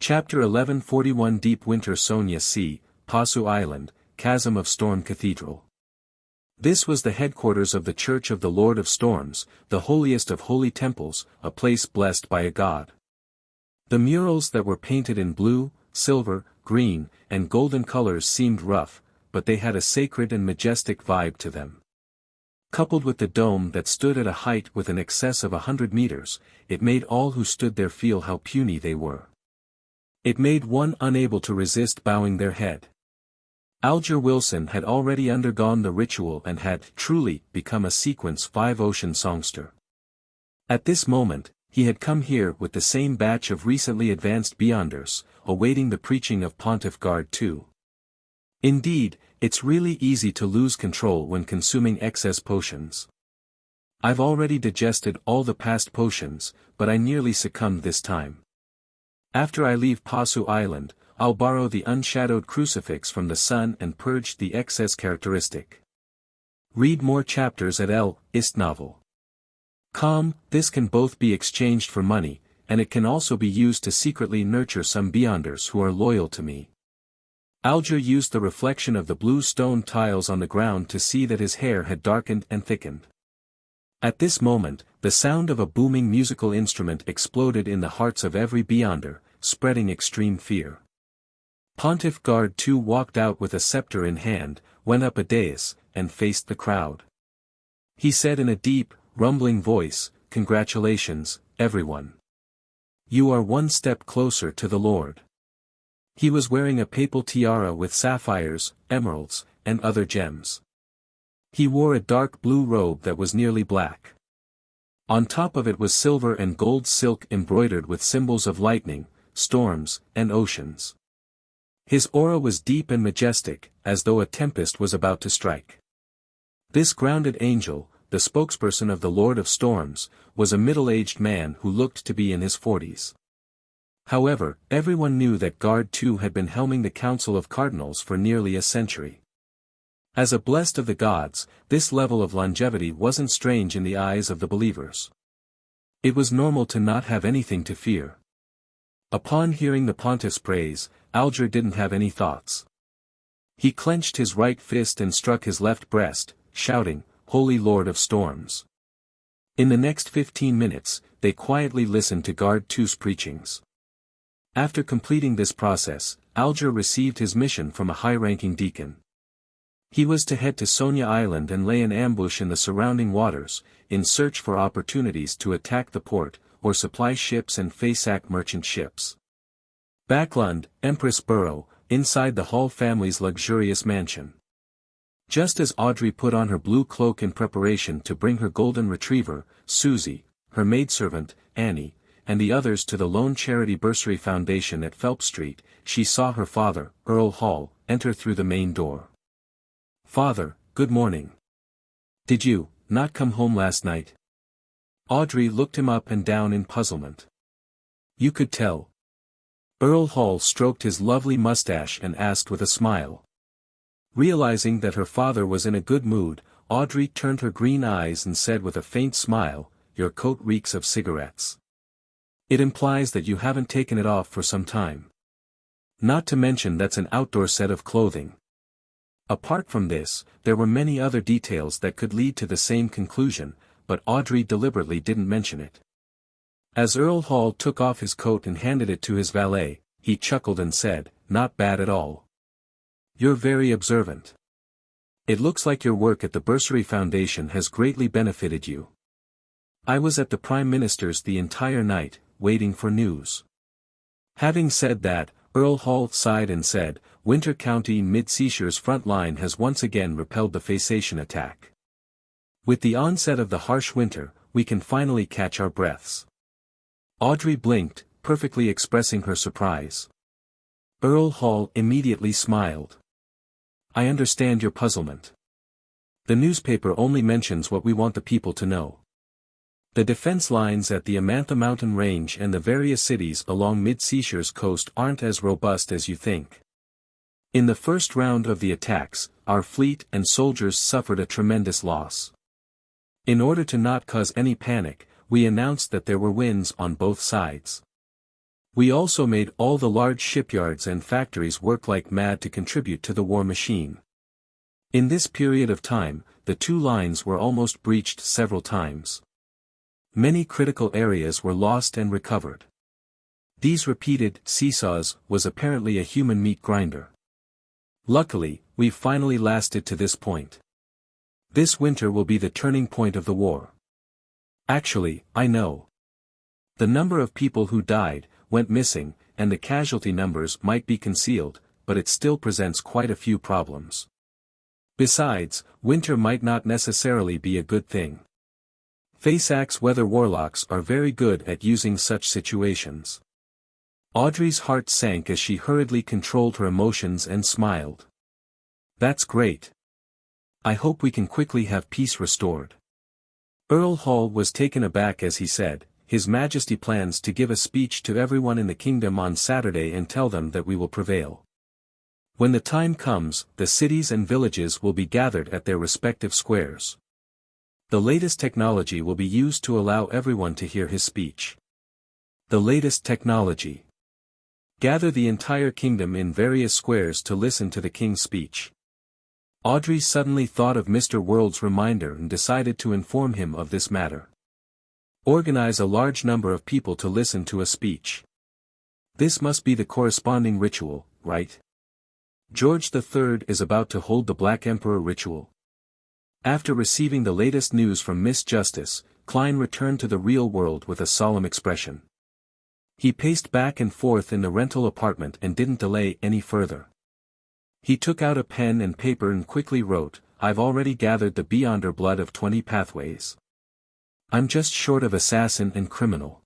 Chapter 1141 Deep Winter Sonia Sea, Pasu Island, Chasm of Storm Cathedral. This was the headquarters of the Church of the Lord of Storms, the holiest of holy temples, a place blessed by a god. The murals that were painted in blue, silver, green, and golden colors seemed rough, but they had a sacred and majestic vibe to them. Coupled with the dome that stood at a height with an excess of 100 meters, it made all who stood there feel how puny they were. It made one unable to resist bowing their head. Alger Wilson had already undergone the ritual and had truly become a Sequence 5 ocean songster. At this moment, he had come here with the same batch of recently advanced Beyonders, awaiting the preaching of Pontiff Guard II. Indeed, it's really easy to lose control when consuming excess potions. I've already digested all the past potions, but I nearly succumbed this time. After I leave Pasu Island, I'll borrow the unshadowed crucifix from the sun and purge the excess characteristic. Read more chapters at Ist novel. This can both be exchanged for money, and it can also be used to secretly nurture some Beyonders who are loyal to me. Alger used the reflection of the blue stone tiles on the ground to see that his hair had darkened and thickened. At this moment, the sound of a booming musical instrument exploded in the hearts of every Beyonder, spreading extreme fear. Pontiff Guard II walked out with a scepter in hand, went up a dais, and faced the crowd. He said in a deep, rumbling voice, "Congratulations, everyone. You are one step closer to the Lord." He was wearing a papal tiara with sapphires, emeralds, and other gems. He wore a dark blue robe that was nearly black. On top of it was silver and gold silk embroidered with symbols of lightning, storms, and oceans. His aura was deep and majestic, as though a tempest was about to strike. This grounded angel, the spokesperson of the Lord of Storms, was a middle-aged man who looked to be in his 40s. However, everyone knew that Guard II had been helming the Council of Cardinals for nearly a century. As a blessed of the gods, this level of longevity wasn't strange in the eyes of the believers. It was normal to not have anything to fear. Upon hearing the pontiff's praise, Alger didn't have any thoughts. He clenched his right fist and struck his left breast, shouting, "Holy Lord of Storms." In the next 15 minutes, they quietly listened to Guard II's preachings. After completing this process, Alger received his mission from a high-ranking deacon. He was to head to Sonia Island and lay an ambush in the surrounding waters, in search for opportunities to attack the port, or supply ships and Faisak merchant ships. Backlund, Empress Borough, inside the Hall family's luxurious mansion. Just as Audrey put on her blue cloak in preparation to bring her golden retriever, Susie, her maidservant, Annie, and the others to the Lone Charity Bursary Foundation at Phelps Street, she saw her father, Earl Hall, enter through the main door. "Father, good morning. Did you not come home last night?" Audrey looked him up and down in puzzlement. "You could tell." Earl Hall stroked his lovely mustache and asked with a smile. Realizing that her father was in a good mood, Audrey turned her green eyes and said with a faint smile, "Your coat reeks of cigarettes. It implies that you haven't taken it off for some time. Not to mention that's an outdoor set of clothing." Apart from this, there were many other details that could lead to the same conclusion, but Audrey deliberately didn't mention it. As Earl Hall took off his coat and handed it to his valet, he chuckled and said, "Not bad at all. You're very observant. It looks like your work at the Bursary Foundation has greatly benefited you." "I was at the Prime Minister's the entire night, waiting for news." Having said that, Earl Hall sighed and said, "Winter County Mid-Seashire's front line has once again repelled the Faisation attack. With the onset of the harsh winter, we can finally catch our breaths." Audrey blinked, perfectly expressing her surprise. Earl Hall immediately smiled. "I understand your puzzlement. The newspaper only mentions what we want the people to know. The defense lines at the Amantha Mountain Range and the various cities along Mid-Seashire's coast aren't as robust as you think. In the first round of the attacks, our fleet and soldiers suffered a tremendous loss. In order to not cause any panic, we announced that there were wins on both sides. We also made all the large shipyards and factories work like mad to contribute to the war machine. In this period of time, the two lines were almost breached several times. Many critical areas were lost and recovered. These repeated seesaws was apparently a human meat grinder. Luckily, we finally lasted to this point. This winter will be the turning point of the war. Actually, I know. The number of people who died, went missing, and the casualty numbers might be concealed, but it still presents quite a few problems. Besides, winter might not necessarily be a good thing. Faceaxe weather warlocks are very good at using such situations. Audrey's heart sank as she hurriedly controlled her emotions and smiled. That's great. I hope we can quickly have peace restored. Earl Hall was taken aback as he said, His Majesty plans to give a speech to everyone in the kingdom on Saturday and tell them that we will prevail. When the time comes, the cities and villages will be gathered at their respective squares. The latest technology will be used to allow everyone to hear his speech. The latest technology. Gather the entire kingdom in various squares to listen to the king's speech. Audrey suddenly thought of Mr. World's reminder and decided to inform him of this matter. Organize a large number of people to listen to a speech. This must be the corresponding ritual, right? George III is about to hold the Black Emperor ritual. After receiving the latest news from Miss Justice, Klein returned to the real world with a solemn expression. He paced back and forth in the rental apartment and didn't delay any further. He took out a pen and paper and quickly wrote, I've already gathered the Beyonder blood of 20 pathways. I'm just short of assassin and criminal.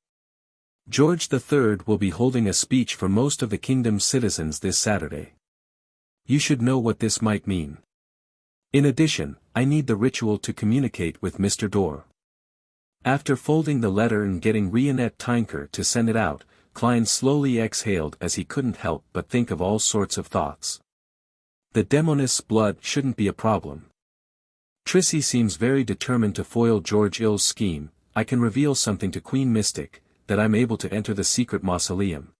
George III will be holding a speech for most of the kingdom's citizens this Saturday. You should know what this might mean. In addition, I need the ritual to communicate with Mr. Dorr. After folding the letter and getting Rionette Tinker to send it out, Klein slowly exhaled as he couldn't help but think of all sorts of thoughts. The Demonist's blood shouldn't be a problem. Trissy seems very determined to foil George Ill's scheme. I can reveal something to Queen Mystic, that I'm able to enter the secret mausoleum.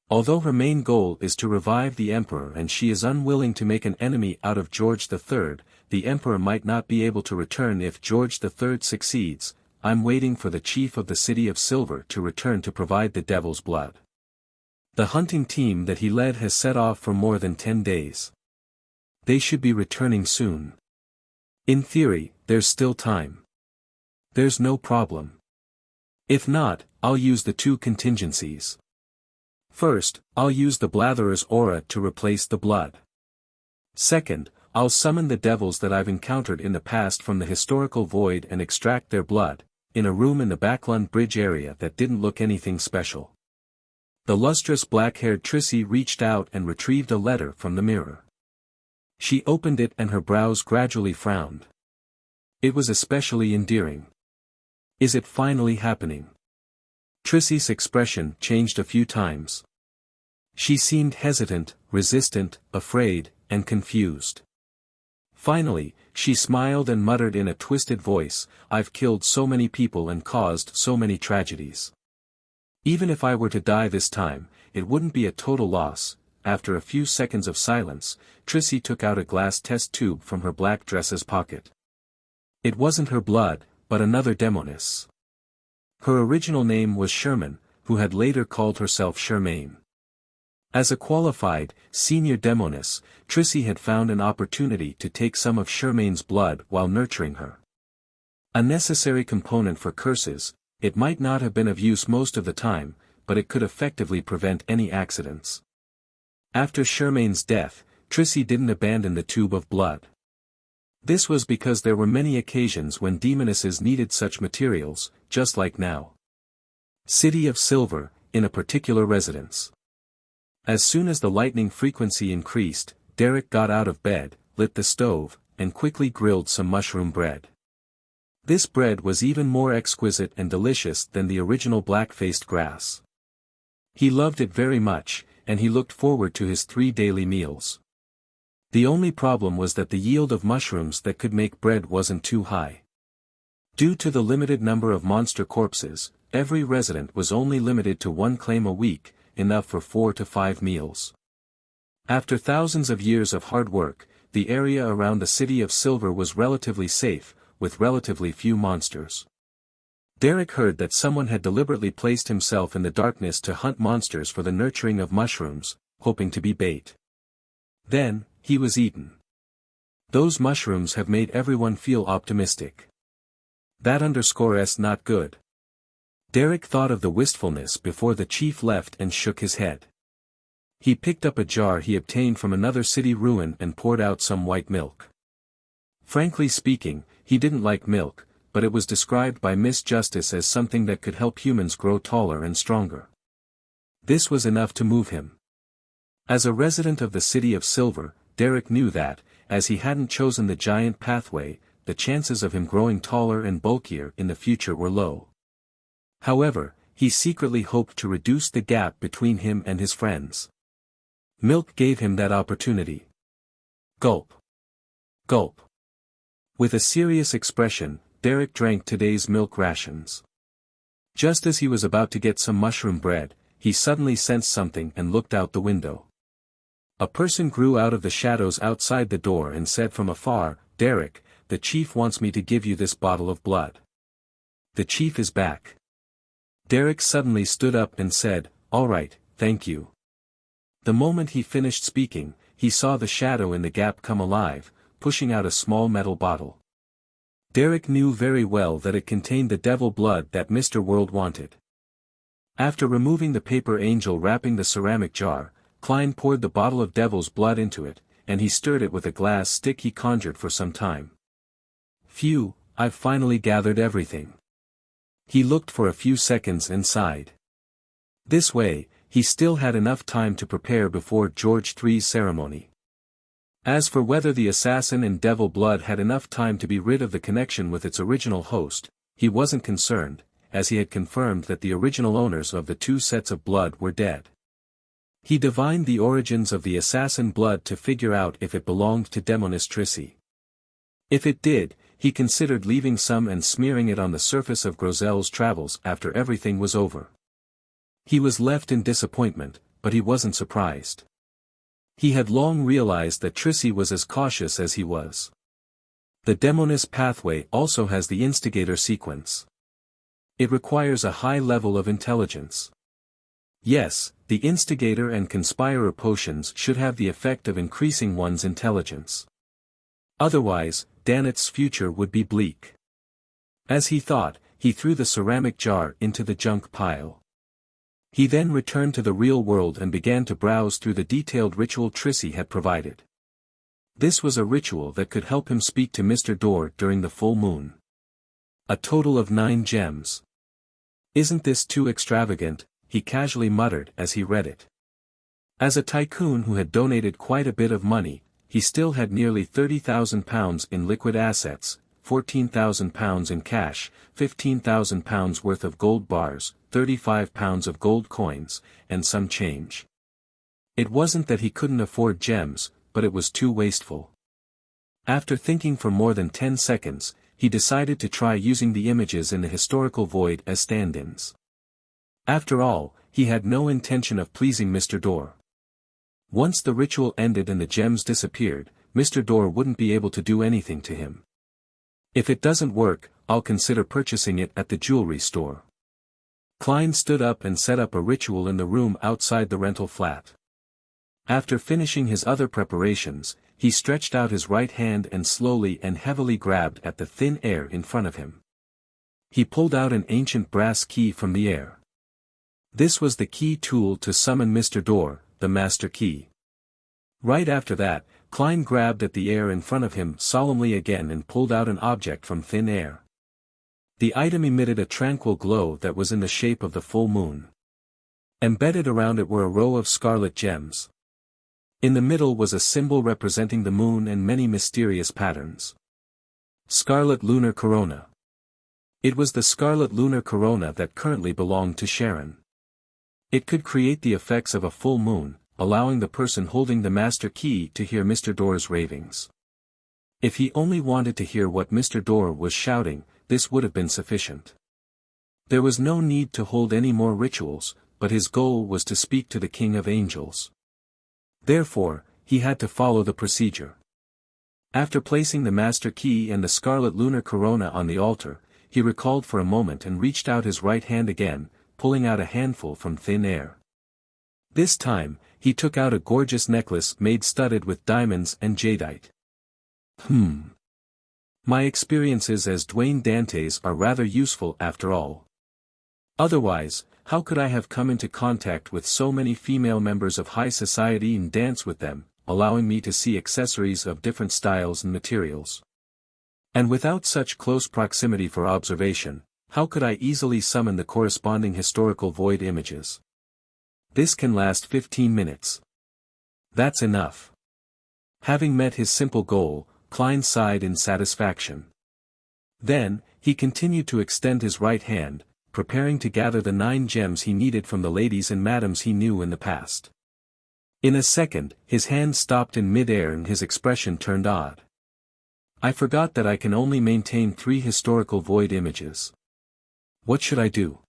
Although her main goal is to revive the Emperor and she is unwilling to make an enemy out of George III, the Emperor might not be able to return if George III succeeds. I'm waiting for the chief of the City of Silver to return to provide the Devil's blood. The hunting team that he led has set off for more than 10 days. They should be returning soon. In theory, there's still time. There's no problem. If not, I'll use the two contingencies. First, I'll use the Blatherer's aura to replace the blood. Second, I'll summon the devils that I've encountered in the past from the historical void and extract their blood, in a room in the Backlund Bridge area that didn't look anything special. The lustrous black-haired Trissy reached out and retrieved a letter from the mirror. She opened it and her brows gradually frowned. It was especially endearing. Is it finally happening? Trissy's expression changed a few times. She seemed hesitant, resistant, afraid, and confused. Finally, she smiled and muttered in a twisted voice, I've killed so many people and caused so many tragedies. Even if I were to die this time, it wouldn't be a total loss. After a few seconds of silence, Trissy took out a glass test tube from her black dress's pocket. It wasn't her blood, but another demoness. Her original name was Sherman, who had later called herself Charmaine. As a qualified, senior demoness, Trissy had found an opportunity to take some of Charmaine's blood while nurturing her. A necessary component for curses, it might not have been of use most of the time, but it could effectively prevent any accidents. After Charmaine's death, Trissy didn't abandon the tube of blood. This was because there were many occasions when demonesses needed such materials, just like now. City of Silver, in a particular residence. As soon as the lightning frequency increased, Derek got out of bed, lit the stove, and quickly grilled some mushroom bread. This bread was even more exquisite and delicious than the original black-faced grass. He loved it very much, and he looked forward to his 3 daily meals. The only problem was that the yield of mushrooms that could make bread wasn't too high. Due to the limited number of monster corpses, every resident was only limited to one claim a week, enough for 4 to 5 meals. After thousands of years of hard work, the area around the City of Silver was relatively safe, with relatively few monsters. Derek heard that someone had deliberately placed himself in the darkness to hunt monsters for the nurturing of mushrooms, hoping to be bait. Then, he was eaten. Those mushrooms have made everyone feel optimistic. That_s not good. Derek thought of the wistfulness before the chief left and shook his head. He picked up a jar he obtained from another city ruin and poured out some white milk. Frankly speaking, he didn't like milk, but it was described by Miss Justice as something that could help humans grow taller and stronger. This was enough to move him. As a resident of the City of Silver, Derek knew that, as he hadn't chosen the giant pathway, the chances of him growing taller and bulkier in the future were low. However, he secretly hoped to reduce the gap between him and his friends. Milk gave him that opportunity. Gulp. Gulp. With a serious expression, Derek drank today's milk rations. Just as he was about to get some mushroom bread, he suddenly sensed something and looked out the window. A person grew out of the shadows outside the door and said from afar, "Derek, the chief wants me to give you this bottle of blood." The chief is back. Derek suddenly stood up and said, "All right, thank you." The moment he finished speaking, he saw the shadow in the gap come alive, pushing out a small metal bottle. Derek knew very well that it contained the devil blood that Mr. World wanted. After removing the paper angel wrapping the ceramic jar, Klein poured the bottle of devil's blood into it, and he stirred it with a glass stick he conjured for some time. "Phew, I've finally gathered everything." He looked for a few seconds and sighed. This way, he still had enough time to prepare before George III's ceremony. As for whether the assassin and devil blood had enough time to be rid of the connection with its original host, he wasn't concerned, as he had confirmed that the original owners of the two sets of blood were dead. He divined the origins of the assassin blood to figure out if it belonged to Demoness Trissy. If it did, he considered leaving some and smearing it on the surface of Grozel's travels after everything was over. He was left in disappointment, but he wasn't surprised. He had long realized that Trissy was as cautious as he was. The Demoness pathway also has the instigator sequence. It requires a high level of intelligence. Yes, the instigator and conspirer potions should have the effect of increasing one's intelligence. Otherwise, Danet's future would be bleak. As he thought, he threw the ceramic jar into the junk pile. He then returned to the real world and began to browse through the detailed ritual Trissy had provided. This was a ritual that could help him speak to Mr. Door during the full moon. A total of 9 gems. "Isn't this too extravagant?" he casually muttered as he read it. As a tycoon who had donated quite a bit of money, he still had nearly £30,000 in liquid assets, £14,000 in cash, £15,000 worth of gold bars, £35 of gold coins, and some change. It wasn't that he couldn't afford gems, but it was too wasteful. After thinking for more than 10 seconds, he decided to try using the images in the historical void as stand-ins. After all, he had no intention of pleasing Mr. Door. Once the ritual ended and the gems disappeared, Mr. Door wouldn't be able to do anything to him. "If it doesn't work, I'll consider purchasing it at the jewelry store." Klein stood up and set up a ritual in the room outside the rental flat. After finishing his other preparations, he stretched out his right hand and slowly and heavily grabbed at the thin air in front of him. He pulled out an ancient brass key from the air. This was the key tool to summon Mr. Door, the master key. Right after that, Klein grabbed at the air in front of him solemnly again and pulled out an object from thin air. The item emitted a tranquil glow that was in the shape of the full moon. Embedded around it were a row of scarlet gems. In the middle was a symbol representing the moon and many mysterious patterns. Scarlet Lunar Corona. It was the scarlet lunar corona that currently belonged to Sharon. It could create the effects of a full moon, allowing the person holding the master key to hear Mr. Door's ravings. If he only wanted to hear what Mr. Door was shouting, this would have been sufficient. There was no need to hold any more rituals, but his goal was to speak to the King of Angels. Therefore, he had to follow the procedure. After placing the master key and the scarlet lunar corona on the altar, he recalled for a moment and reached out his right hand again, pulling out a handful from thin air. This time, he took out a gorgeous necklace made studded with diamonds and jadeite. My experiences as Dwayne Dantes are rather useful after all. Otherwise, how could I have come into contact with so many female members of high society and dance with them, allowing me to see accessories of different styles and materials? And without such close proximity for observation, how could I easily summon the corresponding historical void images? This can last 15 minutes. That's enough. Having met his simple goal, Klein sighed in satisfaction. Then, he continued to extend his right hand, preparing to gather the 9 gems he needed from the ladies and madams he knew in the past. In a second, his hand stopped in mid-air and his expression turned odd. I forgot that I can only maintain 3 historical void images. What should I do?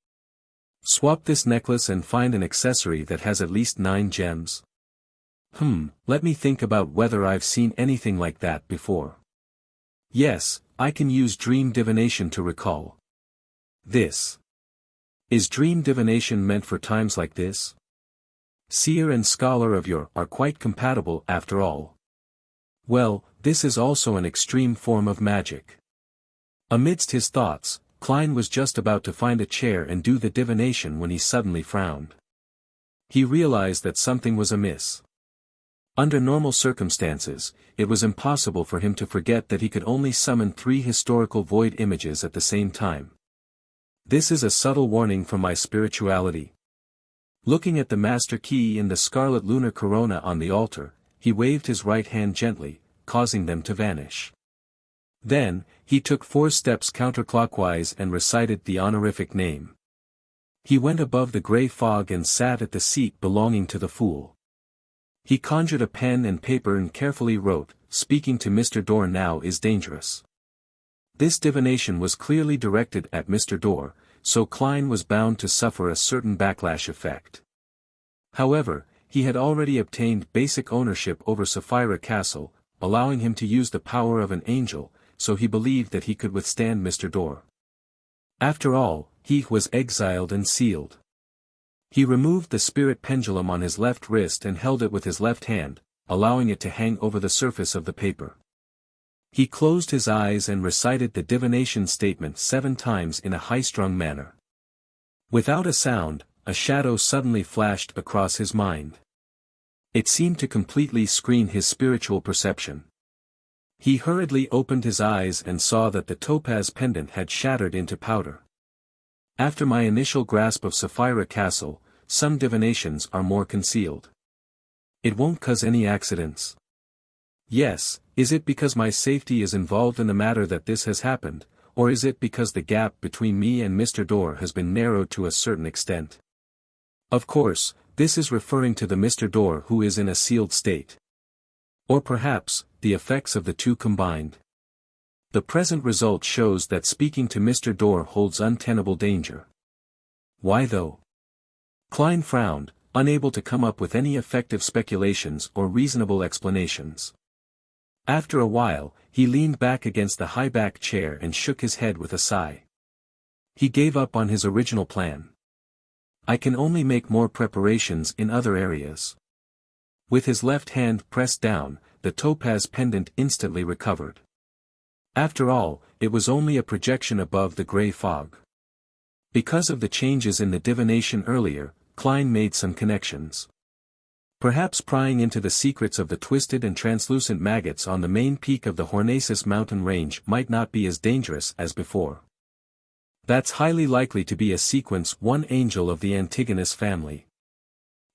Swap this necklace and find an accessory that has at least 9 gems? Let me think about whether I've seen anything like that before. Yes, I can use dream divination to recall. This. Is dream divination meant for times like this? Seer and scholar of yore are quite compatible after all. Well, this is also an extreme form of magic. Amidst his thoughts, Klein was just about to find a chair and do the divination when he suddenly frowned. He realized that something was amiss. Under normal circumstances, it was impossible for him to forget that he could only summon 3 historical void images at the same time. This is a subtle warning from my spirituality. Looking at the master key and the scarlet lunar corona on the altar, he waved his right hand gently, causing them to vanish. Then, he took 4 steps counterclockwise and recited the honorific name. He went above the gray fog and sat at the seat belonging to the fool. He conjured a pen and paper and carefully wrote, "Speaking to Mr. Dorr now is dangerous." This divination was clearly directed at Mr. Dorr, so Klein was bound to suffer a certain backlash effect. However, he had already obtained basic ownership over Sapphira Castle, allowing him to use the power of an angel, so he believed that he could withstand Mr. Dorr. After all, he was exiled and sealed. He removed the spirit pendulum on his left wrist and held it with his left hand, allowing it to hang over the surface of the paper. He closed his eyes and recited the divination statement 7 times in a high-strung manner. Without a sound, a shadow suddenly flashed across his mind. It seemed to completely screen his spiritual perception. He hurriedly opened his eyes and saw that the topaz pendant had shattered into powder. After my initial grasp of Sapphira Castle, some divinations are more concealed. It won't cause any accidents. Yes, is it because my safety is involved in the matter that this has happened, or is it because the gap between me and Mr. Dorr has been narrowed to a certain extent? Of course, this is referring to the Mr. Dorr who is in a sealed state. Or perhaps, the effects of the two combined. The present result shows that speaking to Mr. Dorr holds untenable danger. Why though? Klein frowned, unable to come up with any effective speculations or reasonable explanations. After a while, he leaned back against the high-backed chair and shook his head with a sigh. He gave up on his original plan. I can only make more preparations in other areas. With his left hand pressed down, the topaz pendant instantly recovered. After all, it was only a projection above the gray fog. Because of the changes in the divination earlier, Klein made some connections. Perhaps prying into the secrets of the twisted and translucent maggots on the main peak of the Hornacis mountain range might not be as dangerous as before. That's highly likely to be a sequence 1 angel of the Antigonus family.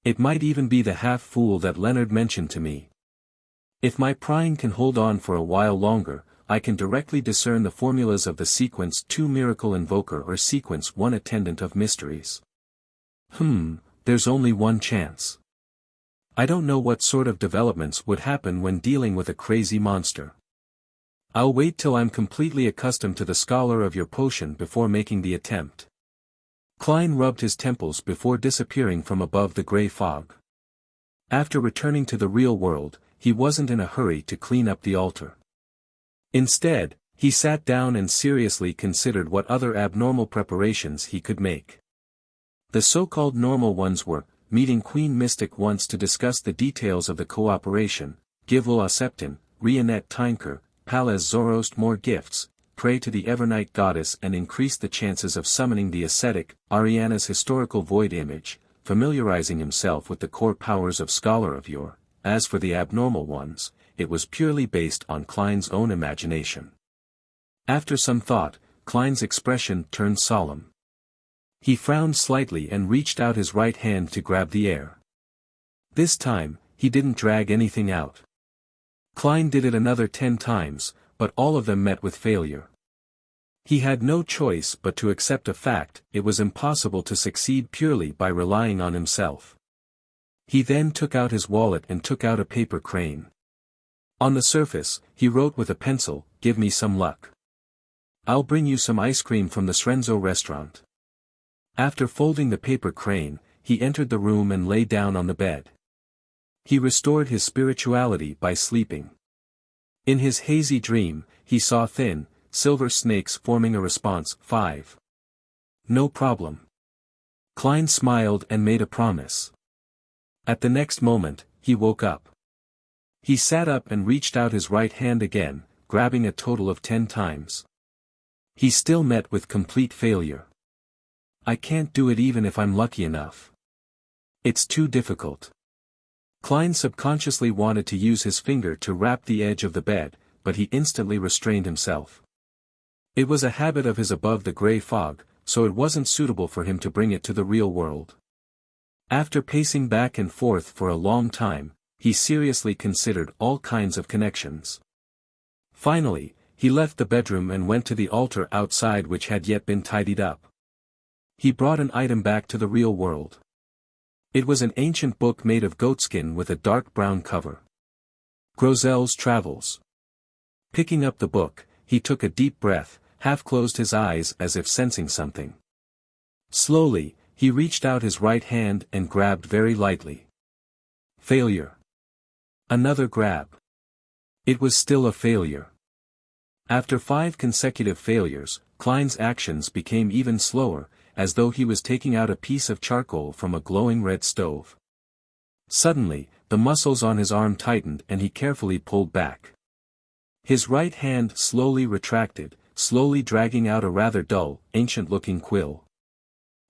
It might even be the half-fool that Leonard mentioned to me. If my prying can hold on for a while longer, I can directly discern the formulas of the sequence 2 miracle invoker or sequence 1 attendant of mysteries. There's only one chance. I don't know what sort of developments would happen when dealing with a crazy monster. I'll wait till I'm completely accustomed to the scholar of your potion before making the attempt. Klein rubbed his temples before disappearing from above the gray fog. After returning to the real world, he wasn't in a hurry to clean up the altar. Instead, he sat down and seriously considered what other abnormal preparations he could make. The so-called normal ones were, meeting Queen Mystic once to discuss the details of the cooperation, give Lula Septon, Rionette Tinker, Palez Zoroast more gifts, pray to the Evernight Goddess and increase the chances of summoning the ascetic, Ariana's historical void image, familiarizing himself with the core powers of Scholar of Yore. As for the abnormal ones, it was purely based on Klein's own imagination. After some thought, Klein's expression turned solemn. He frowned slightly and reached out his right hand to grab the air. This time, he didn't drag anything out. Klein did it another 10 times, but all of them met with failure. He had no choice but to accept a fact: it was impossible to succeed purely by relying on himself. He then took out his wallet and took out a paper crane. On the surface, he wrote with a pencil, "Give me some luck. I'll bring you some ice cream from the Srenzo restaurant." After folding the paper crane, he entered the room and lay down on the bed. He restored his spirituality by sleeping. In his hazy dream, he saw thin, silver snakes forming a response. 5. No problem. Klein smiled and made a promise. At the next moment, he woke up. He sat up and reached out his right hand again, grabbing a total of 10 times. He still met with complete failure. "I can't do it even if I'm lucky enough. It's too difficult." Klein subconsciously wanted to use his finger to wrap the edge of the bed, but he instantly restrained himself. It was a habit of his above the gray fog, so it wasn't suitable for him to bring it to the real world. After pacing back and forth for a long time, he seriously considered all kinds of connections. Finally, he left the bedroom and went to the altar outside, which had yet been tidied up. He brought an item back to the real world. It was an ancient book made of goatskin with a dark brown cover. Grozel's Travels. Picking up the book, he took a deep breath, half-closed his eyes as if sensing something. Slowly, he reached out his right hand and grabbed very lightly. Failure. Another grab. It was still a failure. After 5 consecutive failures, Klein's actions became even slower, as though he was taking out a piece of charcoal from a glowing red stove. Suddenly, the muscles on his arm tightened and he carefully pulled back. His right hand slowly retracted, slowly dragging out a rather dull, ancient-looking quill.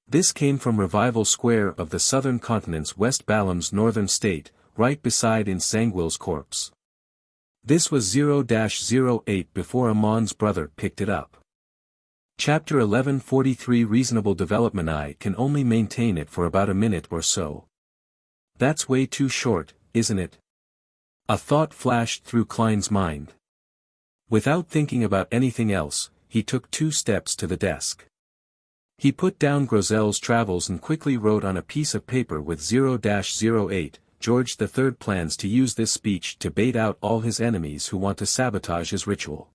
This came from Revival Square of the southern continent's West Balam's northern state, right beside Insangwil's corpse. This was 0-08 before Amon's brother picked it up. Chapter 1143 Reasonable Development. I can only maintain it for about a minute or so. That's way too short, isn't it? A thought flashed through Klein's mind. Without thinking about anything else, he took 2 steps to the desk. He put down Grozel's Travels and quickly wrote on a piece of paper with 0-08, George III plans to use this speech to bait out all his enemies who want to sabotage his ritual.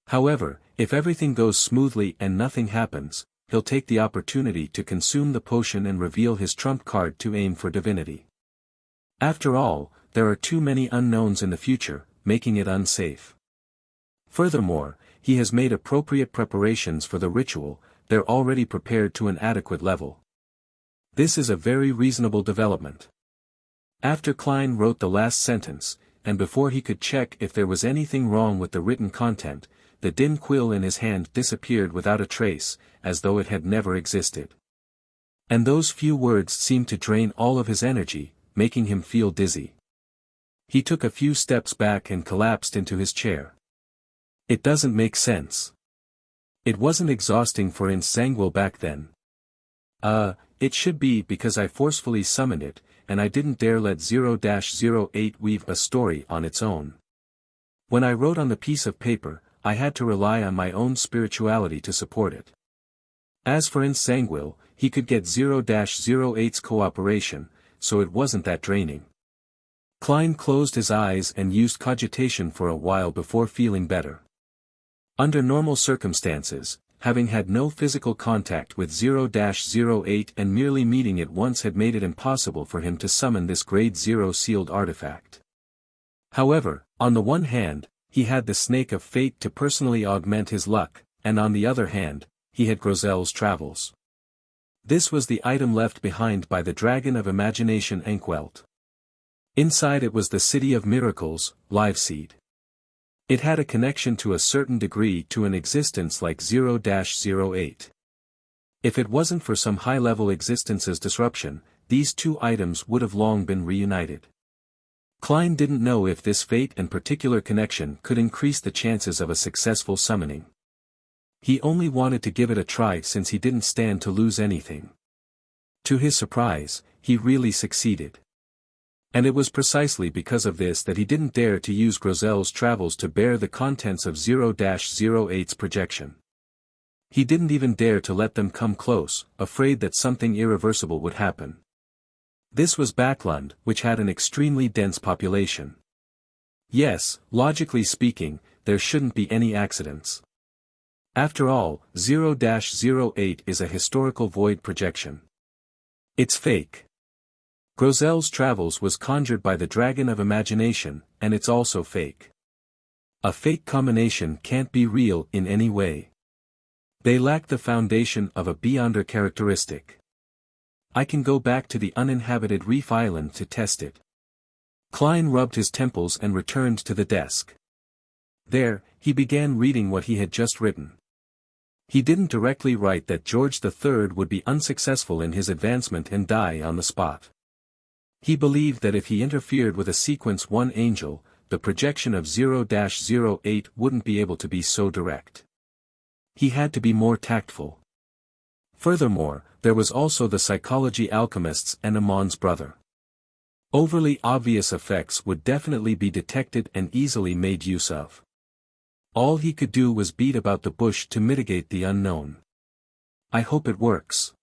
However, if everything goes smoothly and nothing happens, he'll take the opportunity to consume the potion and reveal his trump card to aim for divinity. After all, there are too many unknowns in the future, making it unsafe. Furthermore, he has made appropriate preparations for the ritual, they're already prepared to an adequate level. This is a very reasonable development. After Klein wrote the last sentence, and before he could check if there was anything wrong with the written content, the dim quill in his hand disappeared without a trace, as though it had never existed. And those few words seemed to drain all of his energy, making him feel dizzy. He took a few steps back and collapsed into his chair. It doesn't make sense. It wasn't exhausting for Insangwil back then. It should be because I forcefully summoned it, and I didn't dare let 0-08 weave a story on its own. When I wrote on the piece of paper, I had to rely on my own spirituality to support it. As for Insangwil, he could get 0-08's cooperation, so it wasn't that draining. Klein closed his eyes and used cogitation for a while before feeling better. Under normal circumstances, having had no physical contact with 0-08 and merely meeting it once had made it impossible for him to summon this Grade 0 sealed artifact. However, on the one hand, he had the Snake of Fate to personally augment his luck, and on the other hand, he had Grozel's Travels. This was the item left behind by the Dragon of Imagination Ankwelt. Inside it was the City of Miracles, Liveseed. It had a connection to a certain degree to an existence like 0-08. If it wasn't for some high-level existence's disruption, these two items would have long been reunited. Klein didn't know if this fate and particular connection could increase the chances of a successful summoning. He only wanted to give it a try since he didn't stand to lose anything. To his surprise, he really succeeded. And it was precisely because of this that he didn't dare to use Grozel's Travels to bear the contents of 0-08's projection. He didn't even dare to let them come close, afraid that something irreversible would happen. This was Backlund, which had an extremely dense population. Yes, logically speaking, there shouldn't be any accidents. After all, 0-08 is a historical void projection. It's fake. Grozel's Travels was conjured by the Dragon of Imagination, and it's also fake. A fake combination can't be real in any way. They lack the foundation of a beyonder characteristic. I can go back to the uninhabited Reef Island to test it. Klein rubbed his temples and returned to the desk. There, he began reading what he had just written. He didn't directly write that George III would be unsuccessful in his advancement and die on the spot. He believed that if he interfered with a sequence 1 angel, the projection of 0-08 wouldn't be able to be so direct. He had to be more tactful. Furthermore, there was also the psychology alchemists and Amon's brother. Overly obvious effects would definitely be detected and easily made use of. All he could do was beat about the bush to mitigate the unknown. I hope it works.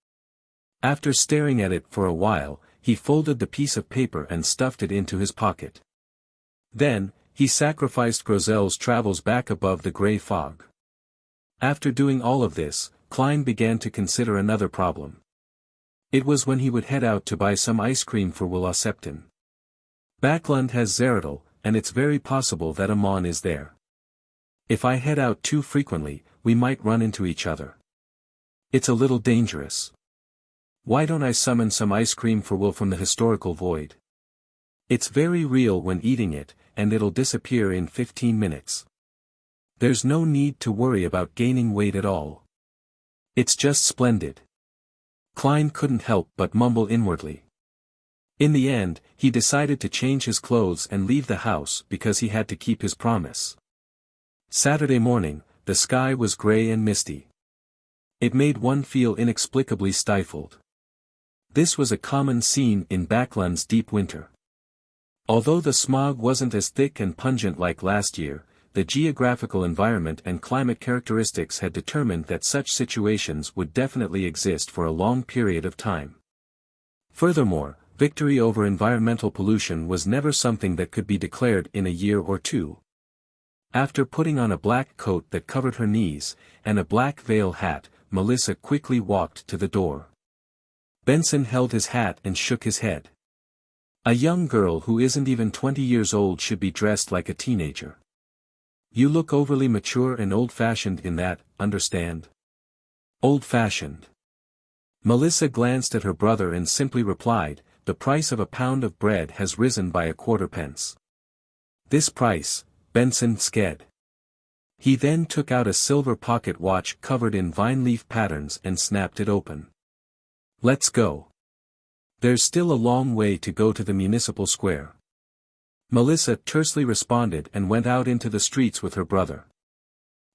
After staring at it for a while, he folded the piece of paper and stuffed it into his pocket. Then, he sacrificed Grozel's Travels back above the gray fog. After doing all of this, Klein began to consider another problem. It was when he would head out to buy some ice cream for Wulaseptin. Backlund has Zeradal, and it's very possible that Amon is there. If I head out too frequently, we might run into each other. It's a little dangerous. Why don't I summon some ice cream for Will from the historical void? It's very real when eating it, and it'll disappear in 15 minutes. There's no need to worry about gaining weight at all. It's just splendid. Klein couldn't help but mumble inwardly. In the end, he decided to change his clothes and leave the house because he had to keep his promise. Saturday morning, the sky was gray and misty. It made one feel inexplicably stifled. This was a common scene in Backlund's deep winter. Although the smog wasn't as thick and pungent like last year, the geographical environment and climate characteristics had determined that such situations would definitely exist for a long period of time. Furthermore, victory over environmental pollution was never something that could be declared in a year or two. After putting on a black coat that covered her knees, and a black veil hat, Melissa quickly walked to the door. Benson held his hat and shook his head. A young girl who isn't even 20 years old should be dressed like a teenager. You look overly mature and old-fashioned in that, understand? Old-fashioned. Melissa glanced at her brother and simply replied, the price of a pound of bread has risen by 1/4 pence. This price, Benson sked. He then took out a silver pocket watch covered in vine-leaf patterns and snapped it open. Let's go. There's still a long way to go to the municipal square. Melissa tersely responded and went out into the streets with her brother.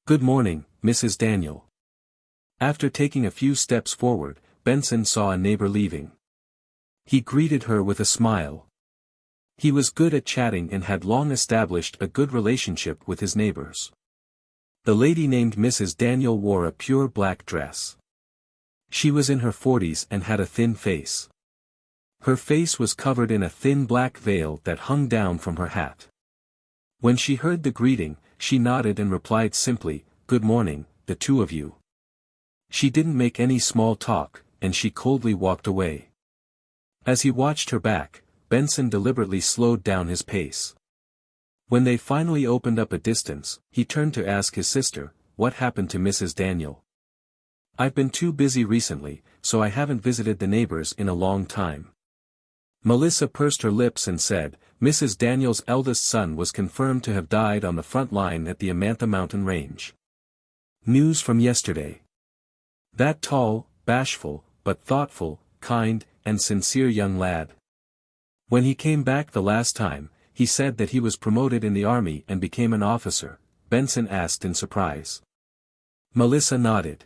Good morning, Mrs. Daniel. After taking a few steps forward, Benson saw a neighbor leaving. He greeted her with a smile. He was good at chatting and had long established a good relationship with his neighbors. The lady named Mrs. Daniel wore a pure black dress. She was in her 40s and had a thin face. Her face was covered in a thin black veil that hung down from her hat. When she heard the greeting, she nodded and replied simply, "Good morning, the two of you." She didn't make any small talk, and she coldly walked away. As he watched her back, Benson deliberately slowed down his pace. When they finally opened up a distance, he turned to ask his sister, "What happened to Mrs. Daniel?" "I've been too busy recently, so I haven't visited the neighbors in a long time." Melissa pursed her lips and said, "Mrs. Daniel's eldest son was confirmed to have died on the front line at the Amantha Mountain Range. News from yesterday. That tall, bashful, but thoughtful, kind, and sincere young lad. When he came back the last time, he said that he was promoted in the army and became an officer," Benson asked in surprise. Melissa nodded.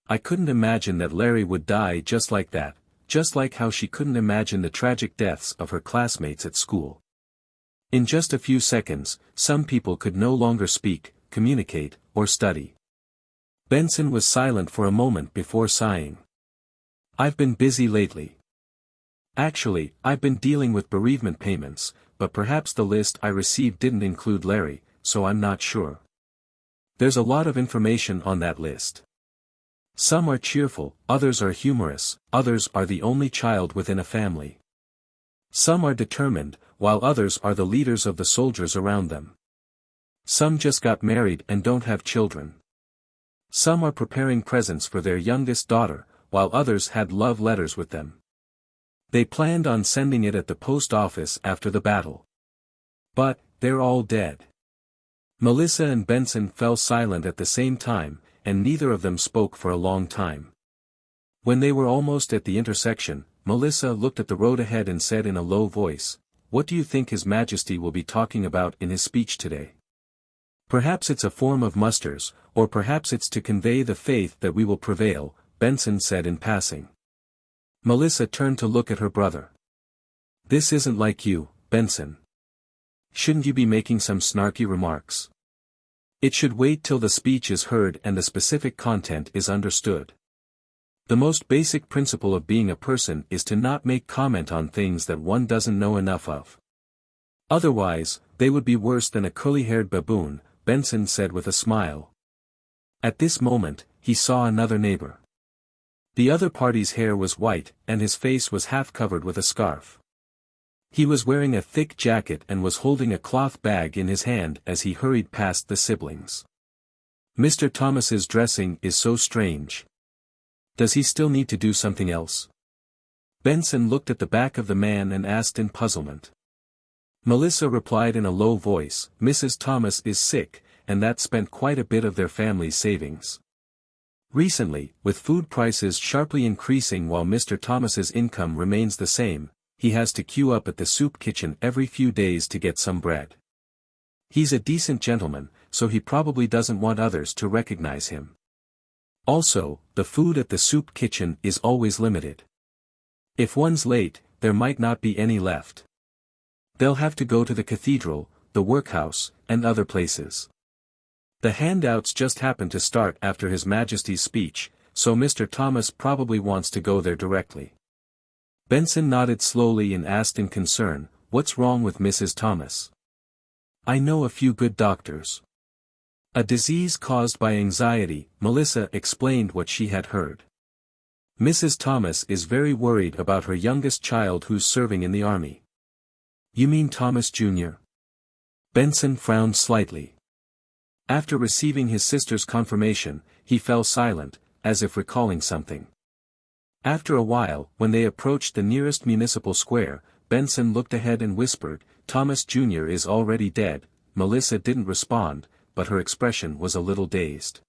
"I couldn't imagine that Larry would die just like that, just like how she couldn't imagine the tragic deaths of her classmates at school. In just a few seconds, some people could no longer speak, communicate, or study." Benson was silent for a moment before sighing. "I've been busy lately. Actually, I've been dealing with bereavement payments, but perhaps the list I received didn't include Larry, so I'm not sure. There's a lot of information on that list. Some are cheerful, others are humorous, others are the only child within a family. Some are determined, while others are the leaders of the soldiers around them. Some just got married and don't have children. Some are preparing presents for their youngest daughter, while others had love letters with them. They planned on sending it at the post office after the battle. But, they're all dead." Melissa and Benson fell silent at the same time, and neither of them spoke for a long time. When they were almost at the intersection, Melissa looked at the road ahead and said in a low voice, "What do you think His Majesty will be talking about in his speech today? Perhaps it's a form of musters, or perhaps it's to convey the faith that we will prevail," Benson said in passing. Melissa turned to look at her brother. "This isn't like you, Benson. Shouldn't you be making some snarky remarks? It should wait till the speech is heard and the specific content is understood. The most basic principle of being a person is to not make comment on things that one doesn't know enough of. Otherwise, they would be worse than a curly-haired baboon," Benson said with a smile. At this moment, he saw another neighbor. The other party's hair was white, and his face was half covered with a scarf. He was wearing a thick jacket and was holding a cloth bag in his hand as he hurried past the siblings. "Mr. Thomas's dressing is so strange. Does he still need to do something else?" Benson looked at the back of the man and asked in puzzlement. Melissa replied in a low voice, "Mrs. Thomas is sick, and that spent quite a bit of their family's savings. Recently, with food prices sharply increasing while Mr. Thomas's income remains the same, he has to queue up at the soup kitchen every few days to get some bread. He's a decent gentleman, so he probably doesn't want others to recognize him. Also, the food at the soup kitchen is always limited. If one's late, there might not be any left. They'll have to go to the cathedral, the workhouse, and other places. The handouts just happened to start after His Majesty's speech, so Mr. Thomas probably wants to go there directly." Benson nodded slowly and asked in concern, "What's wrong with Mrs. Thomas?" "I know a few good doctors." "A disease caused by anxiety," Melissa explained what she had heard. "Mrs. Thomas is very worried about her youngest child who's serving in the army." "You mean Thomas Jr.?" Benson frowned slightly. After receiving his sister's confirmation, he fell silent, as if recalling something. After a while, when they approached the nearest municipal square, Benson looked ahead and whispered, "Thomas Jr. is already dead." Melissa didn't respond, but her expression was a little dazed.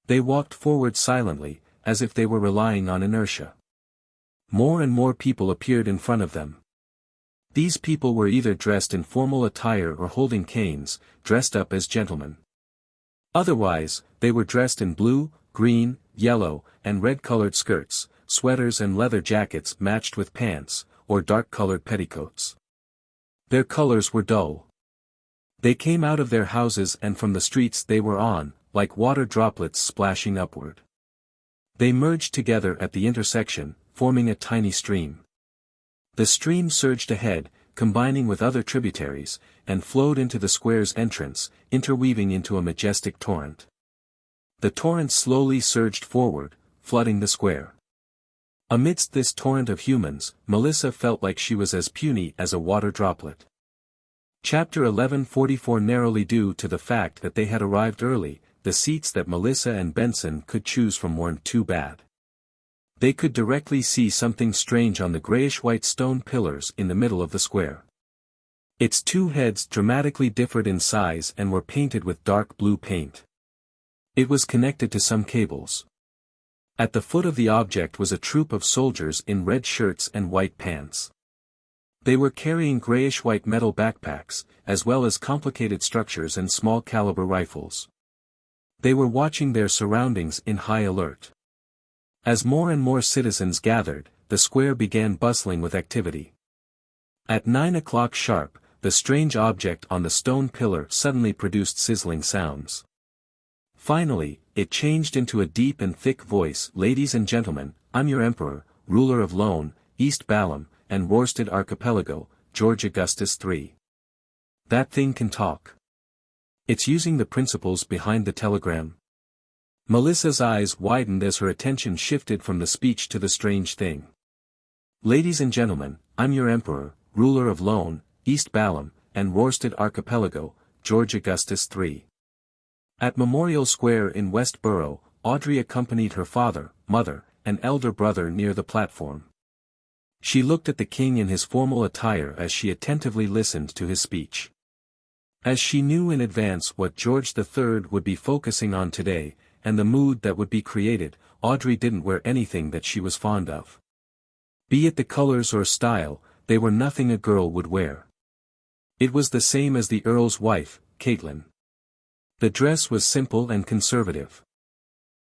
They walked forward silently, as if they were relying on inertia. More and more people appeared in front of them. These people were either dressed in formal attire or holding canes, dressed up as gentlemen. Otherwise, they were dressed in blue, green, yellow, and red-colored skirts, sweaters and leather jackets matched with pants, or dark-colored petticoats. Their colors were dull. They came out of their houses and from the streets they were on, like water droplets splashing upward. They merged together at the intersection, forming a tiny stream. The stream surged ahead, combining with other tributaries, and flowed into the square's entrance, interweaving into a majestic torrent. The torrent slowly surged forward, flooding the square. Amidst this torrent of humans, Melissa felt like she was as puny as a water droplet. Chapter 1144. Narrowly due to the fact that they had arrived early, the seats that Melissa and Benson could choose from weren't too bad. They could directly see something strange on the grayish-white stone pillars in the middle of the square. Its two heads dramatically differed in size and were painted with dark blue paint. It was connected to some cables. At the foot of the object was a troop of soldiers in red shirts and white pants. They were carrying grayish-white metal backpacks, as well as complicated structures and small-caliber rifles. They were watching their surroundings in high alert. As more and more citizens gathered, the square began bustling with activity. At 9 o'clock sharp, the strange object on the stone pillar suddenly produced sizzling sounds. Finally, it changed into a deep and thick voice. "Ladies and gentlemen, I'm your emperor, ruler of Lone, East Balam, and Worsted Archipelago, George Augustus III. That thing can talk. It's using the principles behind the telegram." Melissa's eyes widened as her attention shifted from the speech to the strange thing. "Ladies and gentlemen, I'm your emperor, ruler of Lone, East Balam, and Worsted Archipelago, George Augustus III." At Memorial Square in Westboro, Audrey accompanied her father, mother, and elder brother near the platform. She looked at the king in his formal attire as she attentively listened to his speech. As she knew in advance what George III would be focusing on today, and the mood that would be created, Audrey didn't wear anything that she was fond of. Be it the colors or style, they were nothing a girl would wear. It was the same as the Earl's wife, Caitlin. The dress was simple and conservative.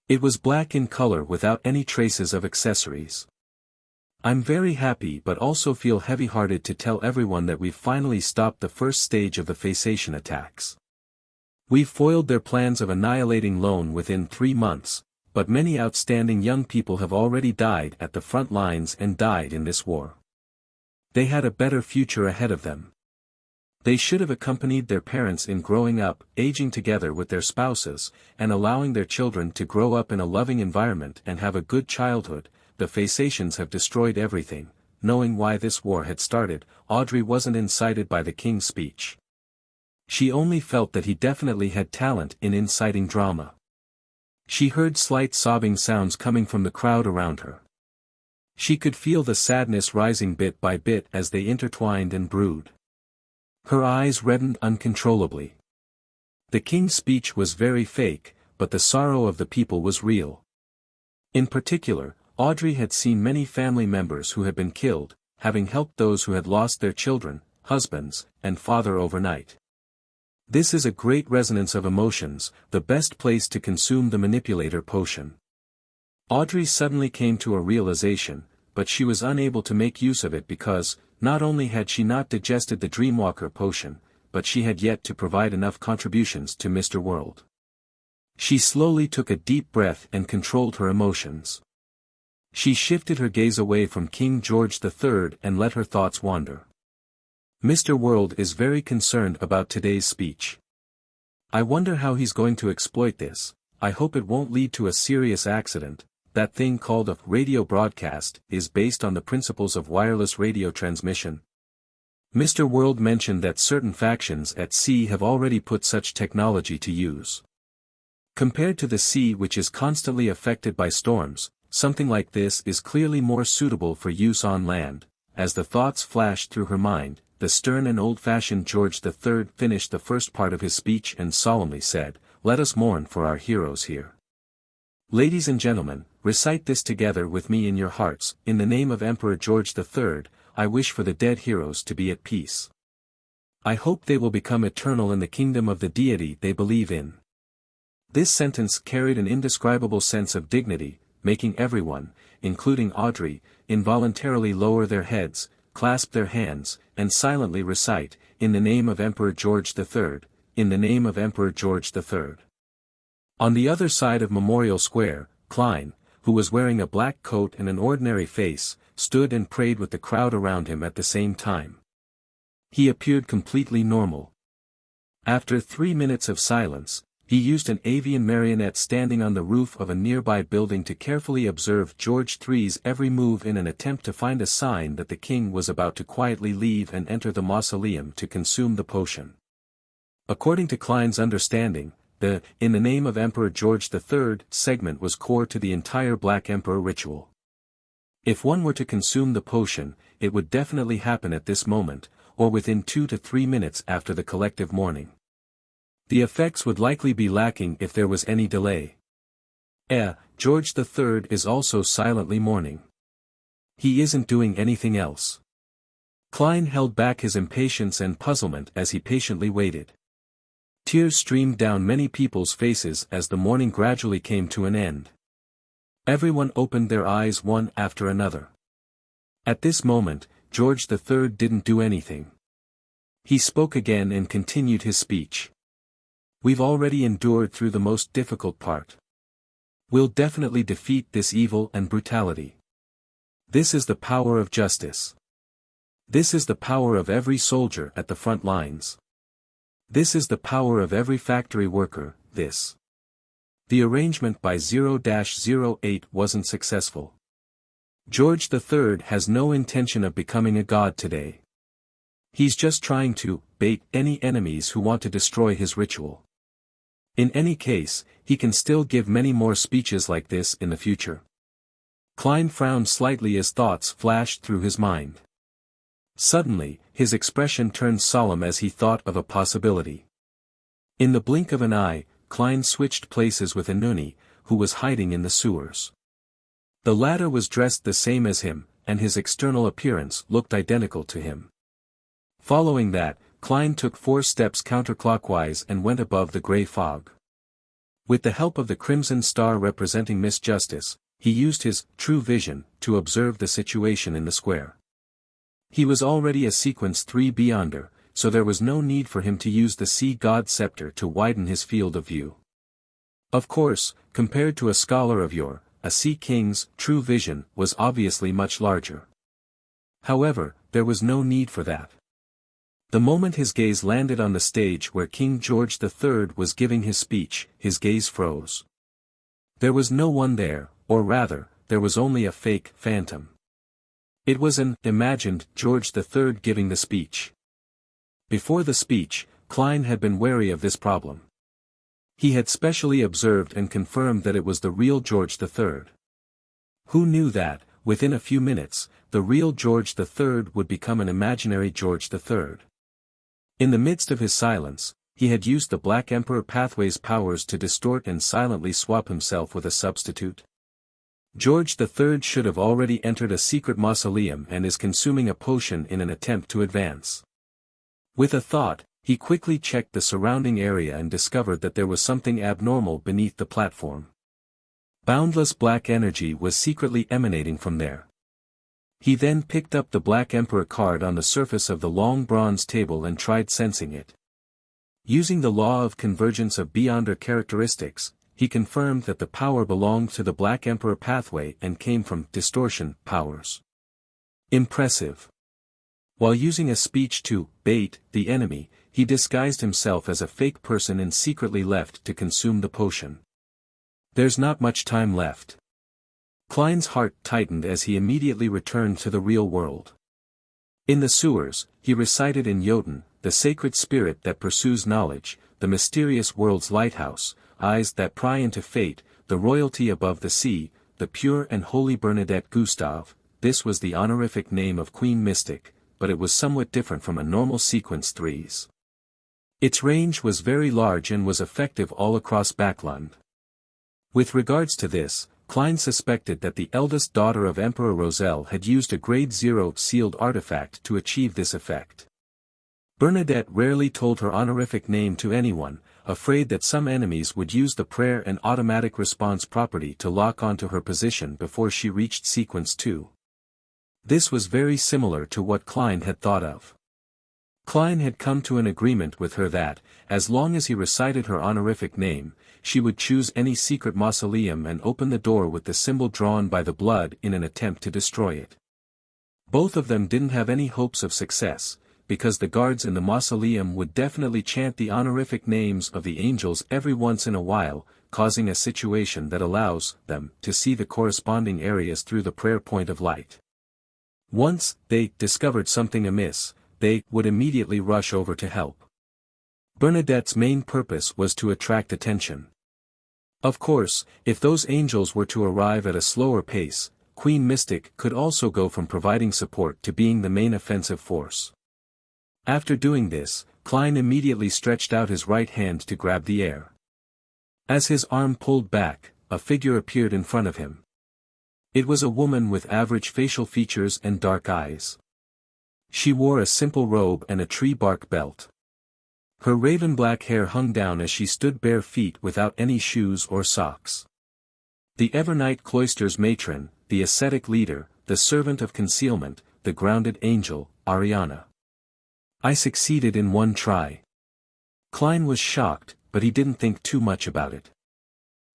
It was black in color without any traces of accessories. "I'm very happy but also feel heavy-hearted to tell everyone that we've finally stopped the first stage of the Phaeacian attacks. We've foiled their plans of annihilating Lone within 3 months, but many outstanding young people have already died at the front lines and died in this war. They had a better future ahead of them. They should have accompanied their parents in growing up, aging together with their spouses, and allowing their children to grow up in a loving environment and have a good childhood. The Phaeacians have destroyed everything." Knowing why this war had started, Audrey wasn't incited by the king's speech. She only felt that he definitely had talent in inciting drama. She heard slight sobbing sounds coming from the crowd around her. She could feel the sadness rising bit by bit as they intertwined and brewed. Her eyes reddened uncontrollably. The king's speech was very fake, but the sorrow of the people was real. In particular, Audrey had seen many family members who had been killed, having helped those who had lost their children, husbands, and father overnight. This is a great resonance of emotions, the best place to consume the manipulator potion. Audrey suddenly came to a realization, but she was unable to make use of it because, not only had she not digested the Dreamwalker potion, but she had yet to provide enough contributions to Mr. World. She slowly took a deep breath and controlled her emotions. She shifted her gaze away from King George III and let her thoughts wander. Mr. World is very concerned about today's speech. I wonder how he's going to exploit this. I hope it won't lead to a serious accident. That thing called a radio broadcast is based on the principles of wireless radio transmission. Mr. World mentioned that certain factions at sea have already put such technology to use. Compared to the sea, which is constantly affected by storms, something like this is clearly more suitable for use on land. As the thoughts flashed through her mind, the stern and old-fashioned George III finished the first part of his speech and solemnly said, "Let us mourn for our heroes here. Ladies and gentlemen, recite this together with me in your hearts. In the name of Emperor George III, I wish for the dead heroes to be at peace. I hope they will become eternal in the kingdom of the deity they believe in." This sentence carried an indescribable sense of dignity, making everyone, including Audrey, involuntarily lower their heads, clasp their hands, and silently recite, "In the name of Emperor George III, in the name of Emperor George III." On the other side of Memorial Square, Klein, who was wearing a black coat and an ordinary face, stood and prayed with the crowd around him at the same time. He appeared completely normal. After 3 minutes of silence, He used an avian marionette standing on the roof of a nearby building to carefully observe George III's every move in an attempt to find a sign that the king was about to quietly leave and enter the mausoleum to consume the potion. According to Klein's understanding, the "in the name of Emperor George III" segment was core to the entire Black Emperor ritual. If one were to consume the potion, it would definitely happen at this moment, or within 2 to 3 minutes after the collective mourning. The effects would likely be lacking if there was any delay. George III is also silently mourning. He isn't doing anything else. Klein held back his impatience and puzzlement as he patiently waited. Tears streamed down many people's faces as the mourning gradually came to an end. Everyone opened their eyes one after another. At this moment, George III didn't do anything. He spoke again and continued his speech. "We've already endured through the most difficult part. We'll definitely defeat this evil and brutality. This is the power of justice. This is the power of every soldier at the front lines. This is the power of every factory worker, this." The arrangement by 0-08 wasn't successful. George III has no intention of becoming a god today. He's just trying to bait any enemies who want to destroy his ritual. In any case, he can still give many more speeches like this in the future. Klein frowned slightly as thoughts flashed through his mind. Suddenly, his expression turned solemn as he thought of a possibility. In the blink of an eye, Klein switched places with Anuni, who was hiding in the sewers. The latter was dressed the same as him, and his external appearance looked identical to him. Following that, Klein took 4 steps counterclockwise and went above the grey fog. With the help of the crimson star representing Miss Justice, he used his true vision to observe the situation in the square. He was already a sequence 3 beyonder, so there was no need for him to use the Sea God Scepter to widen his field of view. Of course, compared to a scholar of yore, a Sea King's true vision was obviously much larger. However, there was no need for that. The moment his gaze landed on the stage where King George III was giving his speech, his gaze froze. There was no one there, or rather, there was only a fake phantom. It was an imagined George III giving the speech. Before the speech, Klein had been wary of this problem. He had specially observed and confirmed that it was the real George III. Who knew that, within a few minutes, the real George III would become an imaginary George III? In the midst of his silence, he had used the Black Emperor Pathway's powers to distort and silently swap himself with a substitute. George III should have already entered a secret mausoleum and is consuming a potion in an attempt to advance. With a thought, he quickly checked the surrounding area and discovered that there was something abnormal beneath the platform. Boundless black energy was secretly emanating from there. He then picked up the Black Emperor card on the surface of the long bronze table and tried sensing it. Using the law of convergence of beyonder characteristics, he confirmed that the power belonged to the Black Emperor pathway and came from distortion powers. Impressive. While using a speech to bait the enemy, he disguised himself as a fake person and secretly left to consume the potion. There's not much time left. Klein's heart tightened as he immediately returned to the real world. In the sewers, he recited in Jotun, the sacred spirit that pursues knowledge, the mysterious world's lighthouse, eyes that pry into fate, the royalty above the sea, the pure and holy Bernadette Gustave. This was the honorific name of Queen Mystic, but it was somewhat different from a normal sequence 3's. Its range was very large and was effective all across Backland. With regards to this, Klein suspected that the eldest daughter of Emperor Roselle had used a grade 0 sealed artifact to achieve this effect. Bernadette rarely told her honorific name to anyone, afraid that some enemies would use the prayer and automatic response property to lock onto her position before she reached sequence 2. This was very similar to what Klein had thought of. Klein had come to an agreement with her that, as long as he recited her honorific name, she would choose any secret mausoleum and open the door with the symbol drawn by the blood in an attempt to destroy it. Both of them didn't have any hopes of success, because the guards in the mausoleum would definitely chant the honorific names of the angels every once in a while, causing a situation that allows them to see the corresponding areas through the prayer point of light. Once they discovered something amiss, they would immediately rush over to help. Bernadette's main purpose was to attract attention. Of course, if those angels were to arrive at a slower pace, Queen Mystic could also go from providing support to being the main offensive force. After doing this, Klein immediately stretched out his right hand to grab the air. As his arm pulled back, a figure appeared in front of him. It was a woman with average facial features and dark eyes. She wore a simple robe and a tree bark belt. Her raven-black hair hung down as she stood bare feet without any shoes or socks. The Evernight Cloister's matron, the ascetic leader, the servant of concealment, the grounded angel, Ariana. I succeeded in one try. Klein was shocked, but he didn't think too much about it.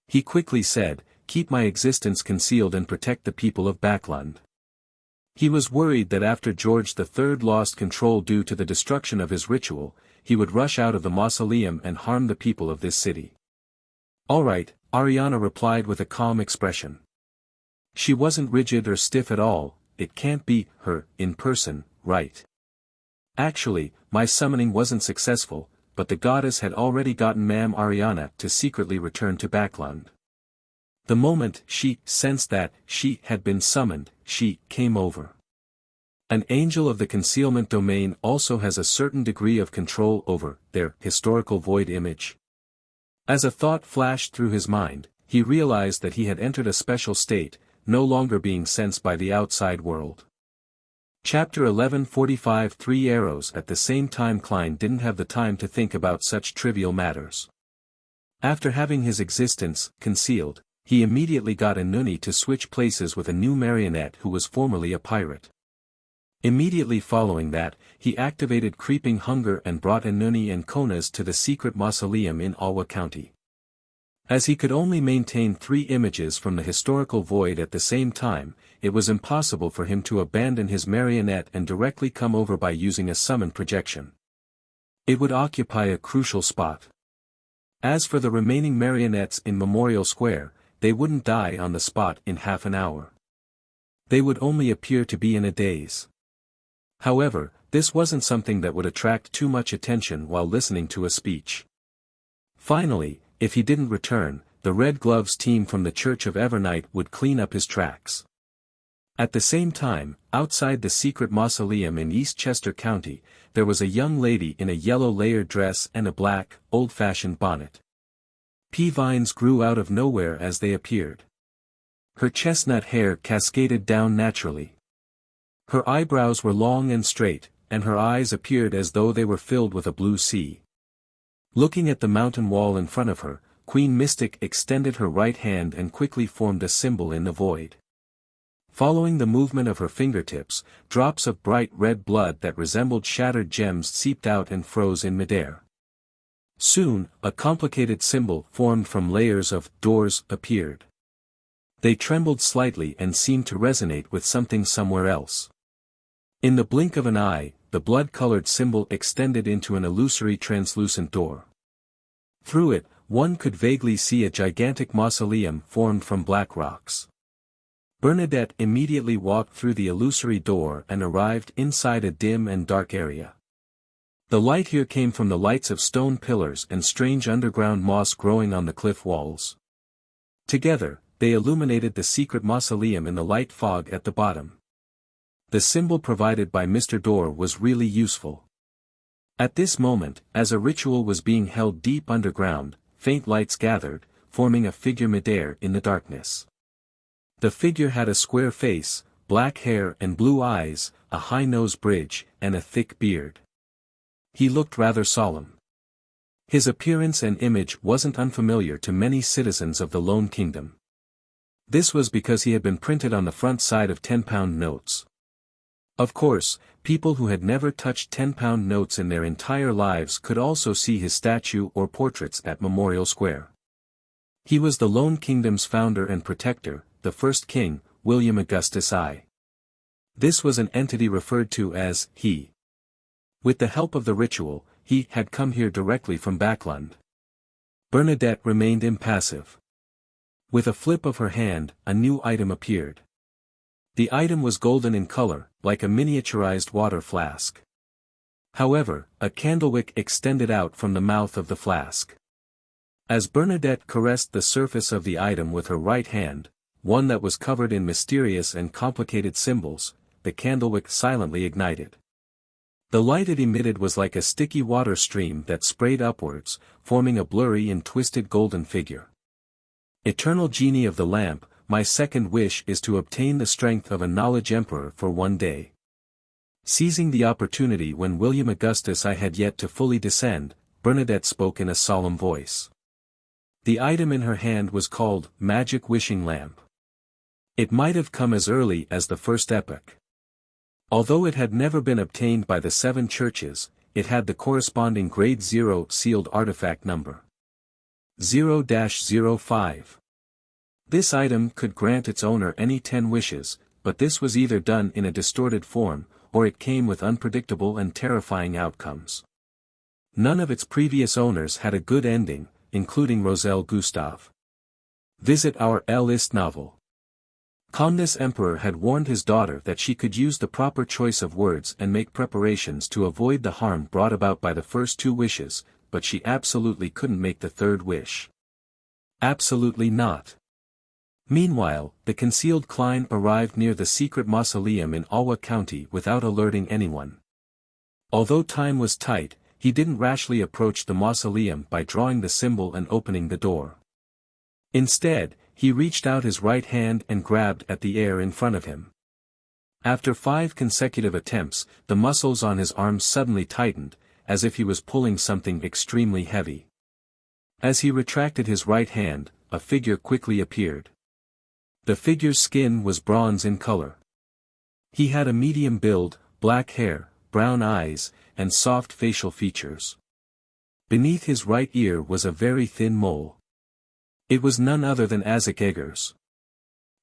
He quickly said, "Keep my existence concealed and protect the people of Backlund." He was worried that after George III lost control due to the destruction of his ritual, he would rush out of the mausoleum and harm the people of this city. "All right," Ariana replied with a calm expression. She wasn't rigid or stiff at all. "It can't be her, in person, right? Actually, my summoning wasn't successful, but the goddess had already gotten Ma'am Ariana to secretly return to Backlund. The moment she sensed that she had been summoned, she came over. An angel of the concealment domain also has a certain degree of control over their historical void image." As a thought flashed through his mind, he realized that he had entered a special state, no longer being sensed by the outside world. Chapter 11:45 3 Arrows. At the same time, Klein didn't have the time to think about such trivial matters. After having his existence concealed, he immediately got Inuni to switch places with a new marionette who was formerly a pirate. Immediately following that, he activated Creeping Hunger and brought Inuni and Konas to the secret mausoleum in Alwa County. As he could only maintain 3 images from the historical void at the same time, it was impossible for him to abandon his marionette and directly come over by using a summon projection. It would occupy a crucial spot. As for the remaining marionettes in Memorial Square, they wouldn't die on the spot in half an hour. They would only appear to be in a daze. However, this wasn't something that would attract too much attention while listening to a speech. Finally, if he didn't return, the Red Gloves team from the Church of Evernight would clean up his tracks. At the same time, outside the secret mausoleum in Eastchester County, there was a young lady in a yellow layered dress and a black, old-fashioned bonnet. Pea vines grew out of nowhere as they appeared. Her chestnut hair cascaded down naturally. Her eyebrows were long and straight, and her eyes appeared as though they were filled with a blue sea. Looking at the mountain wall in front of her, Queen Mystic extended her right hand and quickly formed a symbol in the void. Following the movement of her fingertips, drops of bright red blood that resembled shattered gems seeped out and froze in midair. Soon, a complicated symbol formed from layers of doors appeared. They trembled slightly and seemed to resonate with something somewhere else. In the blink of an eye, the blood-colored symbol extended into an illusory translucent door. Through it, one could vaguely see a gigantic mausoleum formed from black rocks. Bernadette immediately walked through the illusory door and arrived inside a dim and dark area. The light here came from the lights of stone pillars and strange underground moss growing on the cliff walls. Together, they illuminated the secret mausoleum in the light fog at the bottom. The symbol provided by Mr. Door was really useful. At this moment, as a ritual was being held deep underground, faint lights gathered, forming a figure midair in the darkness. The figure had a square face, black hair and blue eyes, a high nose bridge, and a thick beard. He looked rather solemn. His appearance and image wasn't unfamiliar to many citizens of the Lone Kingdom. This was because he had been printed on the front side of 10-pound notes. Of course, people who had never touched 10-pound notes in their entire lives could also see his statue or portraits at Memorial Square. He was the Lone Kingdom's founder and protector, the first king, William Augustus I. This was an entity referred to as he. With the help of the ritual, he had come here directly from Backlund. Bernadette remained impassive. With a flip of her hand, a new item appeared. The item was golden in color, like a miniaturized water flask. However, a candlewick extended out from the mouth of the flask. As Bernadette caressed the surface of the item with her right hand, one that was covered in mysterious and complicated symbols, the candlewick silently ignited. The light it emitted was like a sticky water stream that sprayed upwards, forming a blurry and twisted golden figure. Eternal Genie of the Lamp, my second wish is to obtain the strength of a knowledge emperor for one day. Seizing the opportunity when William Augustus I had yet to fully descend, Bernadette spoke in a solemn voice. The item in her hand was called Magic Wishing Lamp. It might have come as early as the first epoch. Although it had never been obtained by the 7 churches, it had the corresponding grade 0 sealed artifact number. 0-05. This item could grant its owner any 10 wishes, but this was either done in a distorted form, or it came with unpredictable and terrifying outcomes. None of its previous owners had a good ending, including Roselle Gustave. Visit our L-List novel. Condes Emperor had warned his daughter that she could use the proper choice of words and make preparations to avoid the harm brought about by the first 2 wishes, but she absolutely couldn't make the 3rd wish. Absolutely not. Meanwhile, the concealed Klein arrived near the secret mausoleum in Alwa County without alerting anyone. Although time was tight, he didn't rashly approach the mausoleum by drawing the symbol and opening the door. Instead, he reached out his right hand and grabbed at the air in front of him. After 5 consecutive attempts, the muscles on his arms suddenly tightened, as if he was pulling something extremely heavy. As he retracted his right hand, a figure quickly appeared. The figure's skin was bronze in color. He had a medium build, black hair, brown eyes, and soft facial features. Beneath his right ear was a very thin mole. It was none other than Isaac Eggers.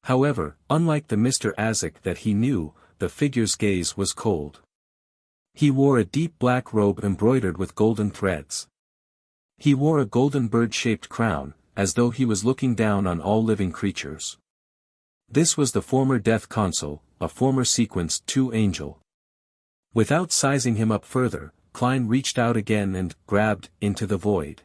However, unlike the Mr. Isaac that he knew, the figure's gaze was cold. He wore a deep black robe embroidered with golden threads. He wore a golden bird-shaped crown, as though he was looking down on all living creatures. This was the former Death Consul, a former Sequence 2 angel. Without sizing him up further, Klein reached out again and grabbed into the void.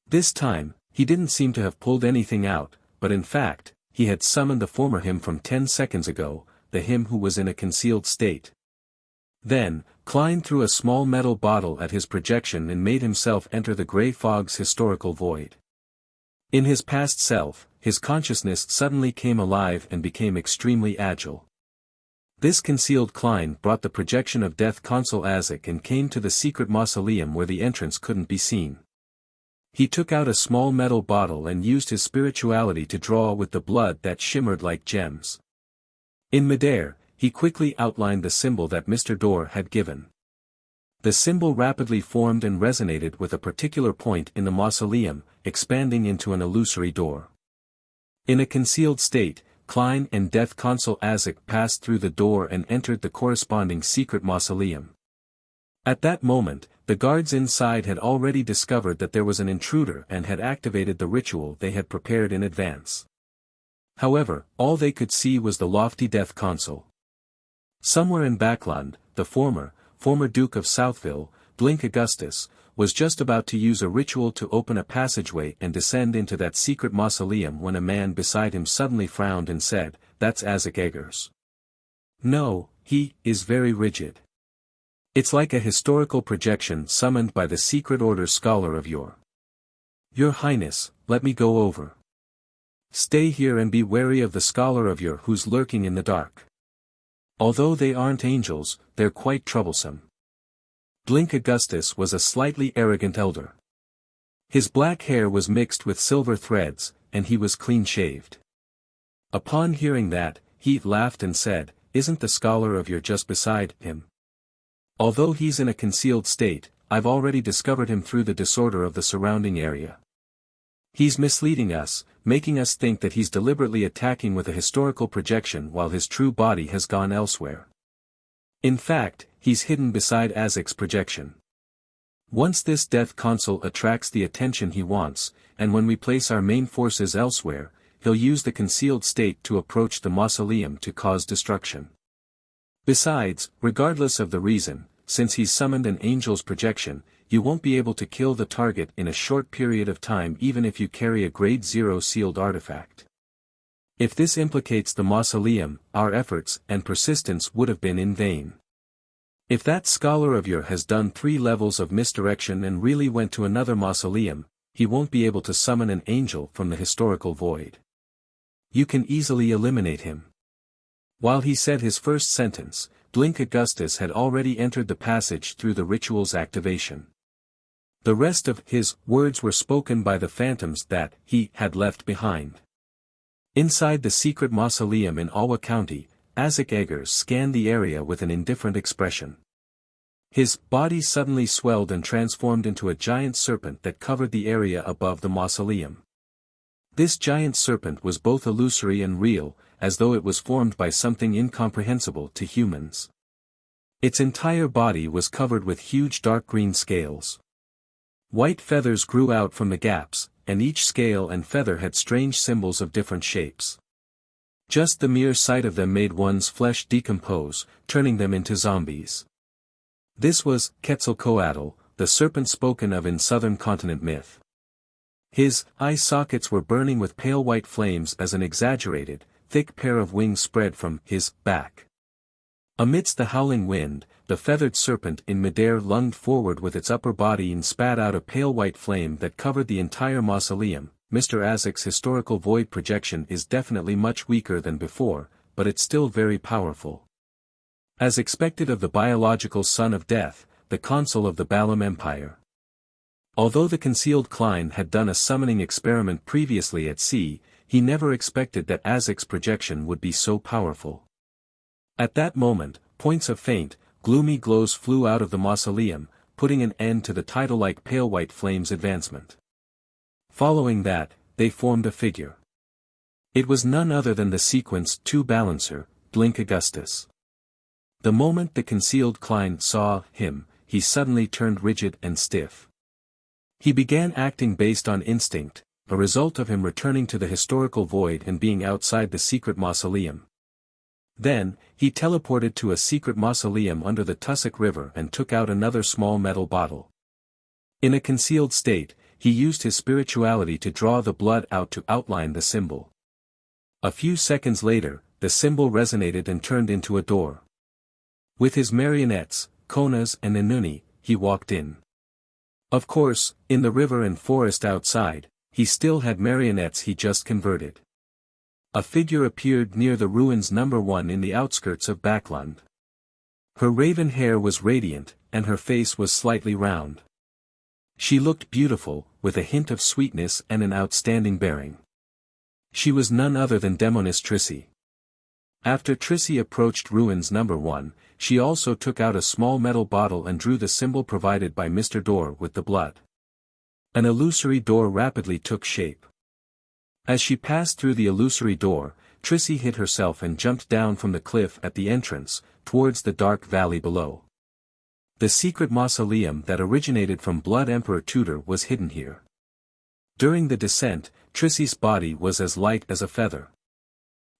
This time, he didn't seem to have pulled anything out, but in fact, he had summoned the former him from 10 seconds ago, the him who was in a concealed state. Then, Klein threw a small metal bottle at his projection and made himself enter the Grey Fog's historical void. In his past self, his consciousness suddenly came alive and became extremely agile. This concealed Klein brought the projection of Death Consul Isaac and came to the secret mausoleum where the entrance couldn't be seen. He took out a small metal bottle and used his spirituality to draw with the blood that shimmered like gems. In midair, he quickly outlined the symbol that Mr. Dorr had given. The symbol rapidly formed and resonated with a particular point in the mausoleum, expanding into an illusory door. In a concealed state, Klein and Death Consul Isaac passed through the door and entered the corresponding secret mausoleum. At that moment, the guards inside had already discovered that there was an intruder and had activated the ritual they had prepared in advance. However, all they could see was the lofty Death Consul. Somewhere in Backlund, the former Duke of Southville, Blink Augustus, was just about to use a ritual to open a passageway and descend into that secret mausoleum when a man beside him suddenly frowned and said, "That's Isaac Eggers." "No, he is very rigid. It's like a historical projection summoned by the Secret Order scholar of Your Highness, let me go over. Stay here and be wary of the scholar of Your who's lurking in the dark. Although they aren't angels, they're quite troublesome." Blink Augustus was a slightly arrogant elder. His black hair was mixed with silver threads, and he was clean-shaved. Upon hearing that, he laughed and said, "Isn't the scholar of Your just beside him? Although he's in a concealed state, I've already discovered him through the disorder of the surrounding area. He's misleading us, making us think that he's deliberately attacking with a historical projection while his true body has gone elsewhere. In fact, he's hidden beside Azek's projection. Once this death console attracts the attention he wants, and when we place our main forces elsewhere, he'll use the concealed state to approach the mausoleum to cause destruction. Besides, regardless of the reason, since he's summoned an angel's projection, you won't be able to kill the target in a short period of time even if you carry a grade 0 sealed artifact. If this implicates the mausoleum, our efforts and persistence would have been in vain. If that scholar of yours has done 3 levels of misdirection and really went to another mausoleum, he won't be able to summon an angel from the historical void. You can easily eliminate him. While he said his first sentence, Blink Augustus had already entered the passage through the ritual's activation. The rest of his words were spoken by the phantoms that he had left behind. Inside the secret mausoleum in Alwa County, Azek Eggers scanned the area with an indifferent expression. His body suddenly swelled and transformed into a giant serpent that covered the area above the mausoleum. This giant serpent was both illusory and real, as though it was formed by something incomprehensible to humans. Its entire body was covered with huge dark green scales. White feathers grew out from the gaps, and each scale and feather had strange symbols of different shapes. Just the mere sight of them made one's flesh decompose, turning them into zombies. This was Quetzalcoatl, the serpent spoken of in southern continent myth. His eye sockets were burning with pale white flames as an exaggerated, thick pair of wings spread from his back. Amidst the howling wind, the feathered serpent in midair lunged forward with its upper body and spat out a pale white flame that covered the entire mausoleum. Mr. Azek's historical void projection is definitely much weaker than before, but it's still very powerful. As expected of the biological son of death, the consul of the Balam Empire. Although the concealed Klein had done a summoning experiment previously at sea, he never expected that Azek's projection would be so powerful. At that moment, points of faint, gloomy glows flew out of the mausoleum, putting an end to the tidal-like pale white flame's advancement. Following that, they formed a figure. It was none other than the Sequence 2 balancer, Blink Augustus. The moment the concealed Klein saw him, he suddenly turned rigid and stiff. He began acting based on instinct, a result of him returning to the historical void and being outside the secret mausoleum. Then, he teleported to a secret mausoleum under the Tussock River and took out another small metal bottle. In a concealed state, he used his spirituality to draw the blood out to outline the symbol. A few seconds later, the symbol resonated and turned into a door. With his marionettes, Konas and Inuni, he walked in. Of course, in the river and forest outside, he still had marionettes he just converted. A figure appeared near the ruins number 1 in the outskirts of Backlund. Her raven hair was radiant, and her face was slightly round. She looked beautiful, with a hint of sweetness and an outstanding bearing. She was none other than Demonis Trissi. After Trissi approached ruins number 1, she also took out a small metal bottle and drew the symbol provided by Mr. Door with the blood. An illusory door rapidly took shape. As she passed through the illusory door, Trissi hid herself and jumped down from the cliff at the entrance, towards the dark valley below. The secret mausoleum that originated from Blood Emperor Tudor was hidden here. During the descent, Trissi's body was as light as a feather.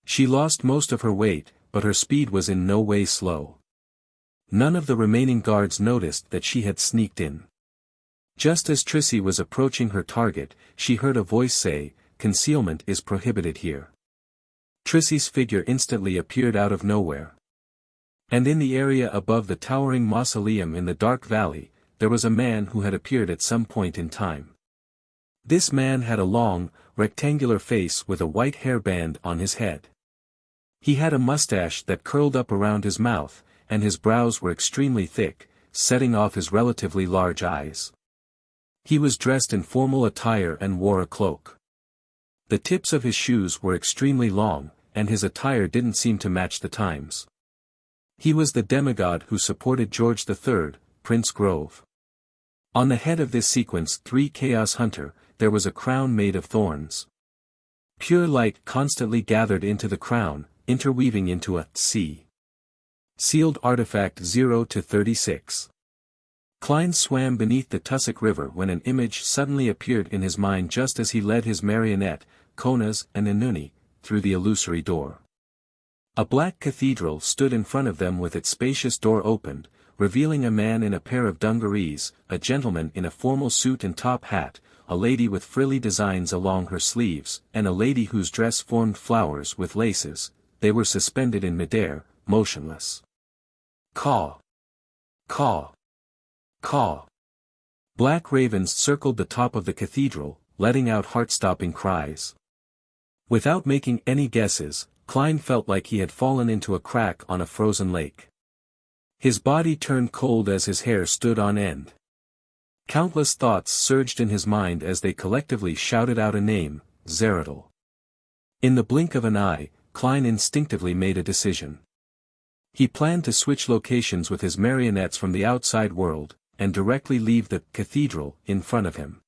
She lost most of her weight, but her speed was in no way slow. None of the remaining guards noticed that she had sneaked in. Just as Trissi was approaching her target, she heard a voice say, "Concealment is prohibited here." Trissi's figure instantly appeared out of nowhere. And in the area above the towering mausoleum in the dark valley, there was a man who had appeared at some point in time. This man had a long, rectangular face with a white hairband on his head. He had a mustache that curled up around his mouth, and his brows were extremely thick, setting off his relatively large eyes. He was dressed in formal attire and wore a cloak. The tips of his shoes were extremely long, and his attire didn't seem to match the times. He was the demigod who supported George III, Prince Grove. On the head of this Sequence 3 Chaos Hunter, there was a crown made of thorns. Pure light constantly gathered into the crown, interweaving into a sea. Sealed Artifact 0 to 36. Klein swam beneath the tussock river when an image suddenly appeared in his mind just as he led his marionette, Konas and Inuni, through the illusory door. A black cathedral stood in front of them with its spacious door opened, revealing a man in a pair of dungarees, a gentleman in a formal suit and top hat, a lady with frilly designs along her sleeves, and a lady whose dress formed flowers with laces. They were suspended in midair, motionless. Caw! Caw! Caw! Black ravens circled the top of the cathedral, letting out heart-stopping cries. Without making any guesses, Klein felt like he had fallen into a crack on a frozen lake. His body turned cold as his hair stood on end. Countless thoughts surged in his mind as they collectively shouted out a name, Zeradal. In the blink of an eye, Klein instinctively made a decision. He planned to switch locations with his marionettes from the outside world, and directly leave the cathedral in front of him.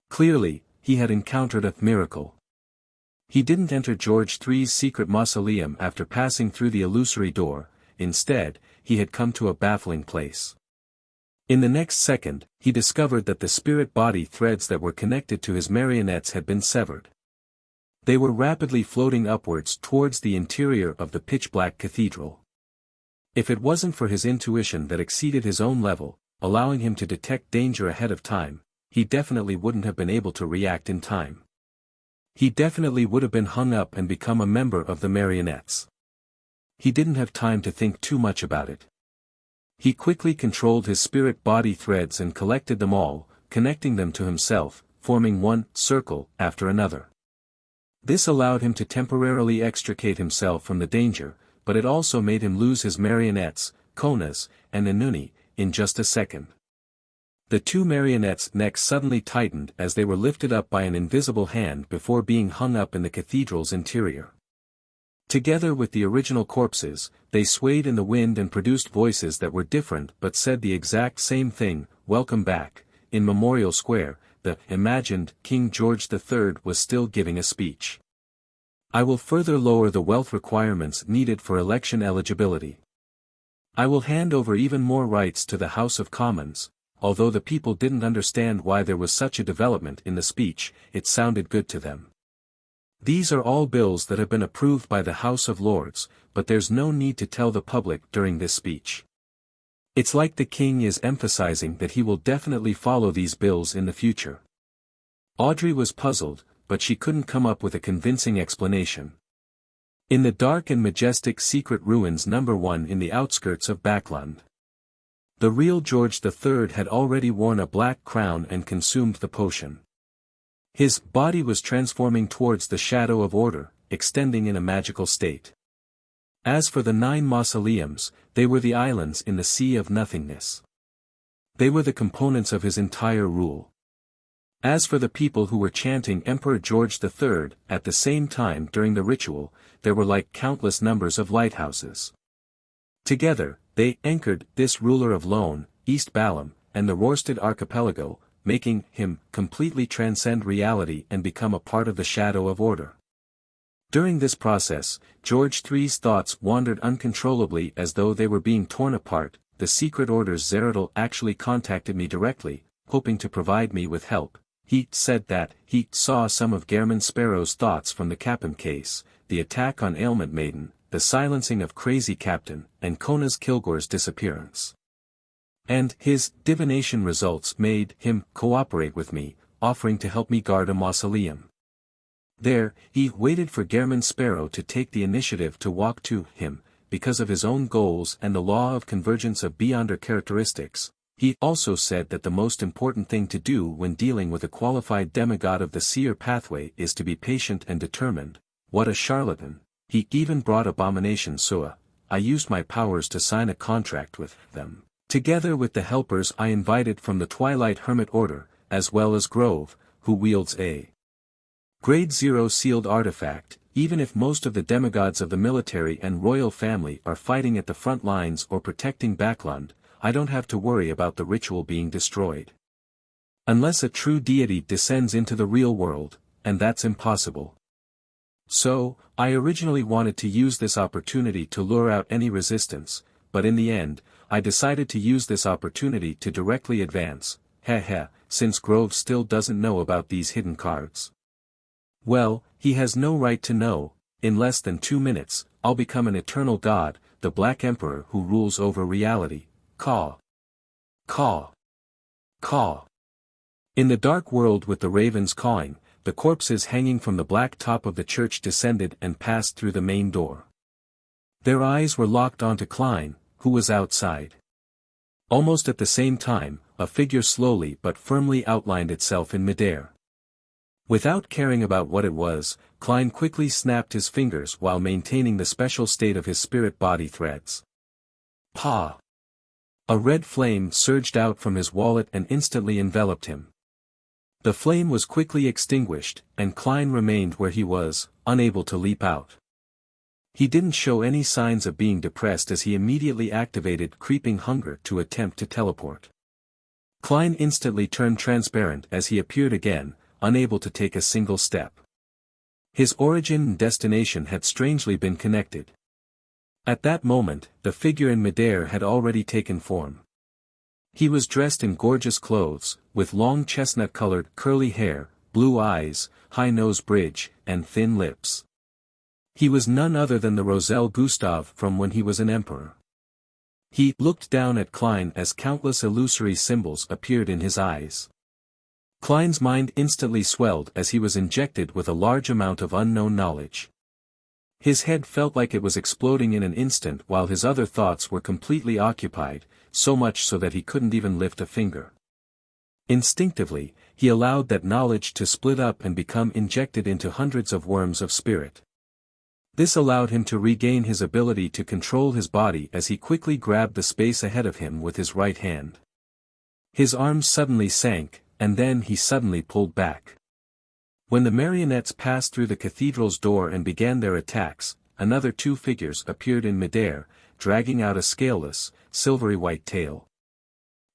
Clearly, he had encountered a miracle. He didn't enter George III's secret mausoleum after passing through the illusory door. Instead, he had come to a baffling place. In the next second, he discovered that the spirit-body threads that were connected to his marionettes had been severed. They were rapidly floating upwards towards the interior of the pitch-black cathedral. If it wasn't for his intuition that exceeded his own level, allowing him to detect danger ahead of time, he definitely wouldn't have been able to react in time. He definitely would have been hung up and become a member of the marionettes. He didn't have time to think too much about it. He quickly controlled his spirit-body threads and collected them all, connecting them to himself, forming one circle after another. This allowed him to temporarily extricate himself from the danger, but it also made him lose his marionettes, Konas, and Inuni, in just a second. The two marionettes' necks suddenly tightened as they were lifted up by an invisible hand before being hung up in the cathedral's interior. Together with the original corpses, they swayed in the wind and produced voices that were different but said the exact same thing, "Welcome back." In Memorial Square, the imagined King George III was still giving a speech. "I will further lower the wealth requirements needed for election eligibility. I will hand over even more rights to the House of Commons." Although the people didn't understand why there was such a development in the speech, it sounded good to them. "These are all bills that have been approved by the House of Lords, but there's no need to tell the public during this speech. It's like the king is emphasizing that he will definitely follow these bills in the future." Audrey was puzzled, but she couldn't come up with a convincing explanation. In the dark and majestic secret ruins number 1 in the outskirts of Backland, the real George III had already worn a black crown and consumed the potion. His body was transforming towards the shadow of order, extending in a magical state. As for the 9 mausoleums, they were the islands in the sea of nothingness. They were the components of his entire rule. As for the people who were chanting Emperor George III, at the same time during the ritual, there were like countless numbers of lighthouses. Together, they anchored this ruler of Lone, East Balam, and the Rorstad archipelago, making him completely transcend reality and become a part of the shadow of order. During this process, George III's thoughts wandered uncontrollably as though they were being torn apart. "The Secret Order's Zeradal actually contacted me directly, hoping to provide me with help. He said that he saw some of Gehrman Sparrow's thoughts from the Capim case, the attack on Ailment Maiden, the silencing of Crazy Captain, and Konas Kilgore's disappearance. And his divination results made him cooperate with me, offering to help me guard a mausoleum. There, he waited for Gehrman Sparrow to take the initiative to walk to him, because of his own goals and the law of convergence of beyonder characteristics. He also said that the most important thing to do when dealing with a qualified demigod of the seer pathway is to be patient and determined." What a charlatan. He even brought Abomination Sua. I used my powers to sign a contract with them. Together with the helpers I invited from the Twilight Hermit Order, as well as Grove, who wields a Grade 0 sealed artifact. Even if most of the demigods of the military and royal family are fighting at the front lines or protecting Backland, I don't have to worry about the ritual being destroyed. Unless a true deity descends into the real world, and that's impossible. So, I originally wanted to use this opportunity to lure out any resistance, but in the end, I decided to use this opportunity to directly advance, since Grove still doesn't know about these hidden cards. Well, he has no right to know. In less than 2 minutes, I'll become an eternal god, the Black Emperor who rules over reality. Caw. Caw. Caw. In the dark world with the ravens cawing, the corpses hanging from the black top of the church descended and passed through the main door. Their eyes were locked onto Klein, who was outside. Almost at the same time, a figure slowly but firmly outlined itself in midair. Without caring about what it was, Klein quickly snapped his fingers while maintaining the special state of his spirit-body threads. Pa! A red flame surged out from his wallet and instantly enveloped him. The flame was quickly extinguished, and Klein remained where he was, unable to leap out. He didn't show any signs of being depressed as he immediately activated creeping hunger to attempt to teleport. Klein instantly turned transparent as he appeared again, unable to take a single step. His origin and destination had strangely been connected. At that moment, the figure in midair had already taken form. He was dressed in gorgeous clothes, with long chestnut-colored curly hair, blue eyes, high nose bridge, and thin lips. He was none other than the Roselle Gustav from when he was an emperor. He looked down at Klein as countless illusory symbols appeared in his eyes. Klein's mind instantly swelled as he was injected with a large amount of unknown knowledge. His head felt like it was exploding in an instant while his other thoughts were completely occupied, so much so that he couldn't even lift a finger. Instinctively, he allowed that knowledge to split up and become injected into hundreds of worms of spirit. This allowed him to regain his ability to control his body as he quickly grabbed the space ahead of him with his right hand. His arms suddenly sank, and then he suddenly pulled back. When the marionettes passed through the cathedral's door and began their attacks, another 2 figures appeared in midair, dragging out a scaleless, silvery white tail.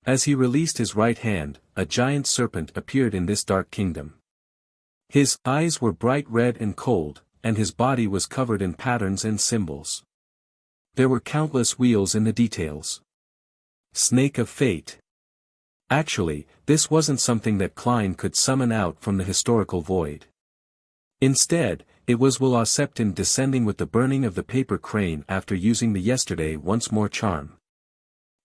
As he released his right hand, a giant serpent appeared in this dark kingdom. His eyes were bright red and cold, and his body was covered in patterns and symbols. There were countless wheels in the details. Snake of Fate. Actually, this wasn't something that Klein could summon out from the historical void. Instead, it was Will Septon descending with the burning of the paper crane after using the yesterday once more charm.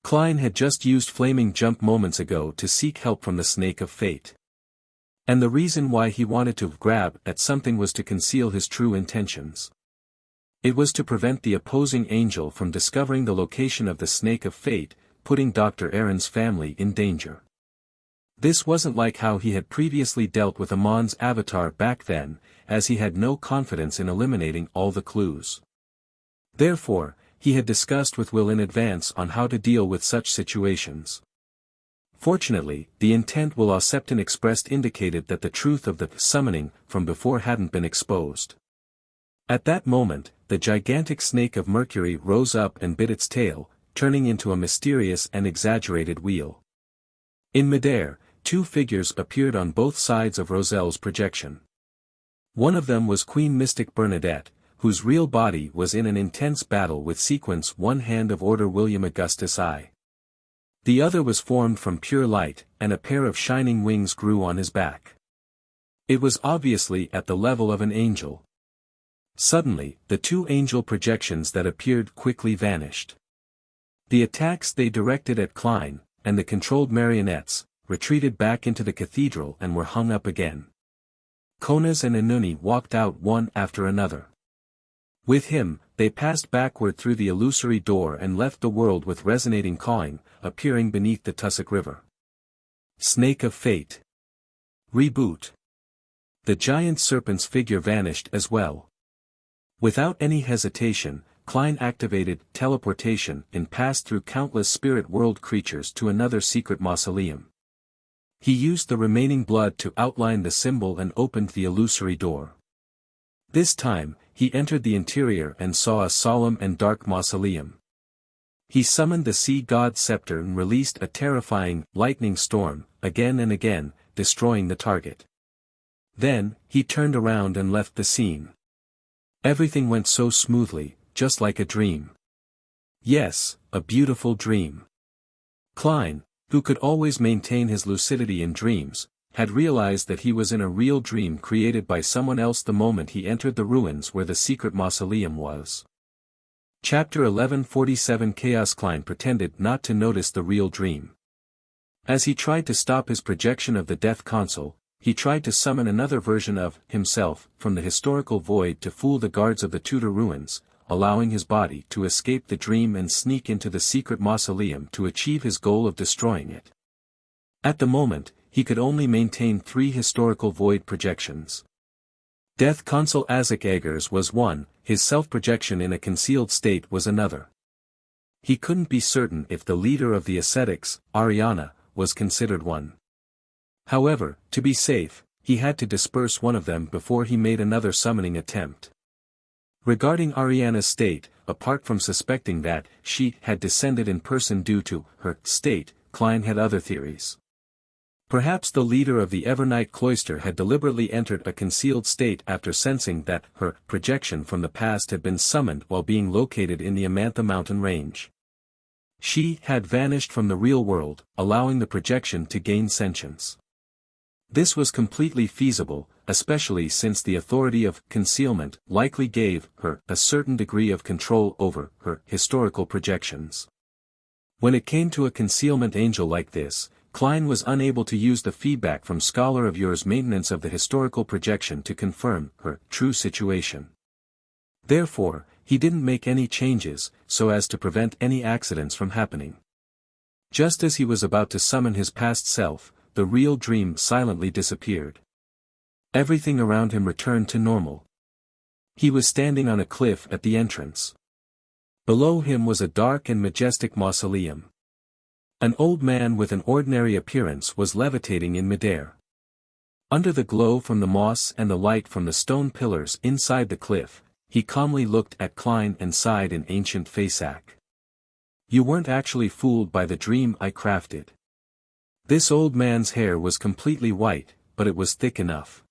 Klein had just used flaming jump moments ago to seek help from the Snake of Fate. And the reason why he wanted to grab at something was to conceal his true intentions. It was to prevent the opposing angel from discovering the location of the Snake of Fate, putting Dr. Aaron's family in danger. This wasn't like how he had previously dealt with Amon's avatar back then, as he had no confidence in eliminating all the clues. Therefore, he had discussed with Will in advance on how to deal with such situations. Fortunately, the intent Will Septon expressed indicated that the truth of the summoning from before hadn't been exposed. At that moment, the gigantic snake of Mercury rose up and bit its tail, turning into a mysterious and exaggerated wheel. In midair, 2 figures appeared on both sides of Roselle's projection. One of them was Queen Mystic Bernadette, whose real body was in an intense battle with Sequence 1 Hand of Order William Augustus I. The other was formed from pure light, and a pair of shining wings grew on his back. It was obviously at the level of an angel. Suddenly, the 2 angel projections that appeared quickly vanished. The attacks they directed at Klein, and the controlled marionettes, retreated back into the cathedral and were hung up again. Konas and Inuni walked out one after another. With him, they passed backward through the illusory door and left the world with resonating cawing, appearing beneath the Tussock River. Snake of Fate. Reboot. The giant serpent's figure vanished as well. Without any hesitation, Klein activated teleportation and passed through countless spirit world creatures to another secret mausoleum. He used the remaining blood to outline the symbol and opened the illusory door. This time, he entered the interior and saw a solemn and dark mausoleum. He summoned the sea god scepter and released a terrifying lightning storm, again and again, destroying the target. Then, he turned around and left the scene. Everything went so smoothly, just like a dream. Yes, a beautiful dream. Klein, who could always maintain his lucidity in dreams, had realized that he was in a real dream created by someone else the moment he entered the ruins where the secret mausoleum was. Chapter 1147 Chaos. Klein pretended not to notice the real dream. As he tried to stop his projection of the death console, he tried to summon another version of himself from the historical void to fool the guards of the Tudor ruins, allowing his body to escape the dream and sneak into the secret mausoleum to achieve his goal of destroying it. At the moment, he could only maintain 3 historical void projections. Death console Isaac Eggers was one, his self-projection in a concealed state was another. He couldn't be certain if the leader of the ascetics, Ariana, was considered one. However, to be safe, he had to disperse one of them before he made another summoning attempt. Regarding Ariana's state, apart from suspecting that she had descended in person due to her state, Klein had other theories. Perhaps the leader of the Evernight cloister had deliberately entered a concealed state after sensing that her projection from the past had been summoned while being located in the Amantha mountain range. She had vanished from the real world, allowing the projection to gain sentience. This was completely feasible, especially since the authority of concealment likely gave her a certain degree of control over her historical projections. When it came to a concealment angel like this, Klein was unable to use the feedback from Scholar of Yours maintenance of the historical projection to confirm her true situation. Therefore, he didn't make any changes, so as to prevent any accidents from happening. Just as he was about to summon his past self, the real dream silently disappeared. Everything around him returned to normal. He was standing on a cliff at the entrance. Below him was a dark and majestic mausoleum. An old man with an ordinary appearance was levitating in midair. Under the glow from the moss and the light from the stone pillars inside the cliff, he calmly looked at Klein and sighed in ancient Fasak. You weren't actually fooled by the dream I crafted. This old man's hair was completely white, but it was thick enough.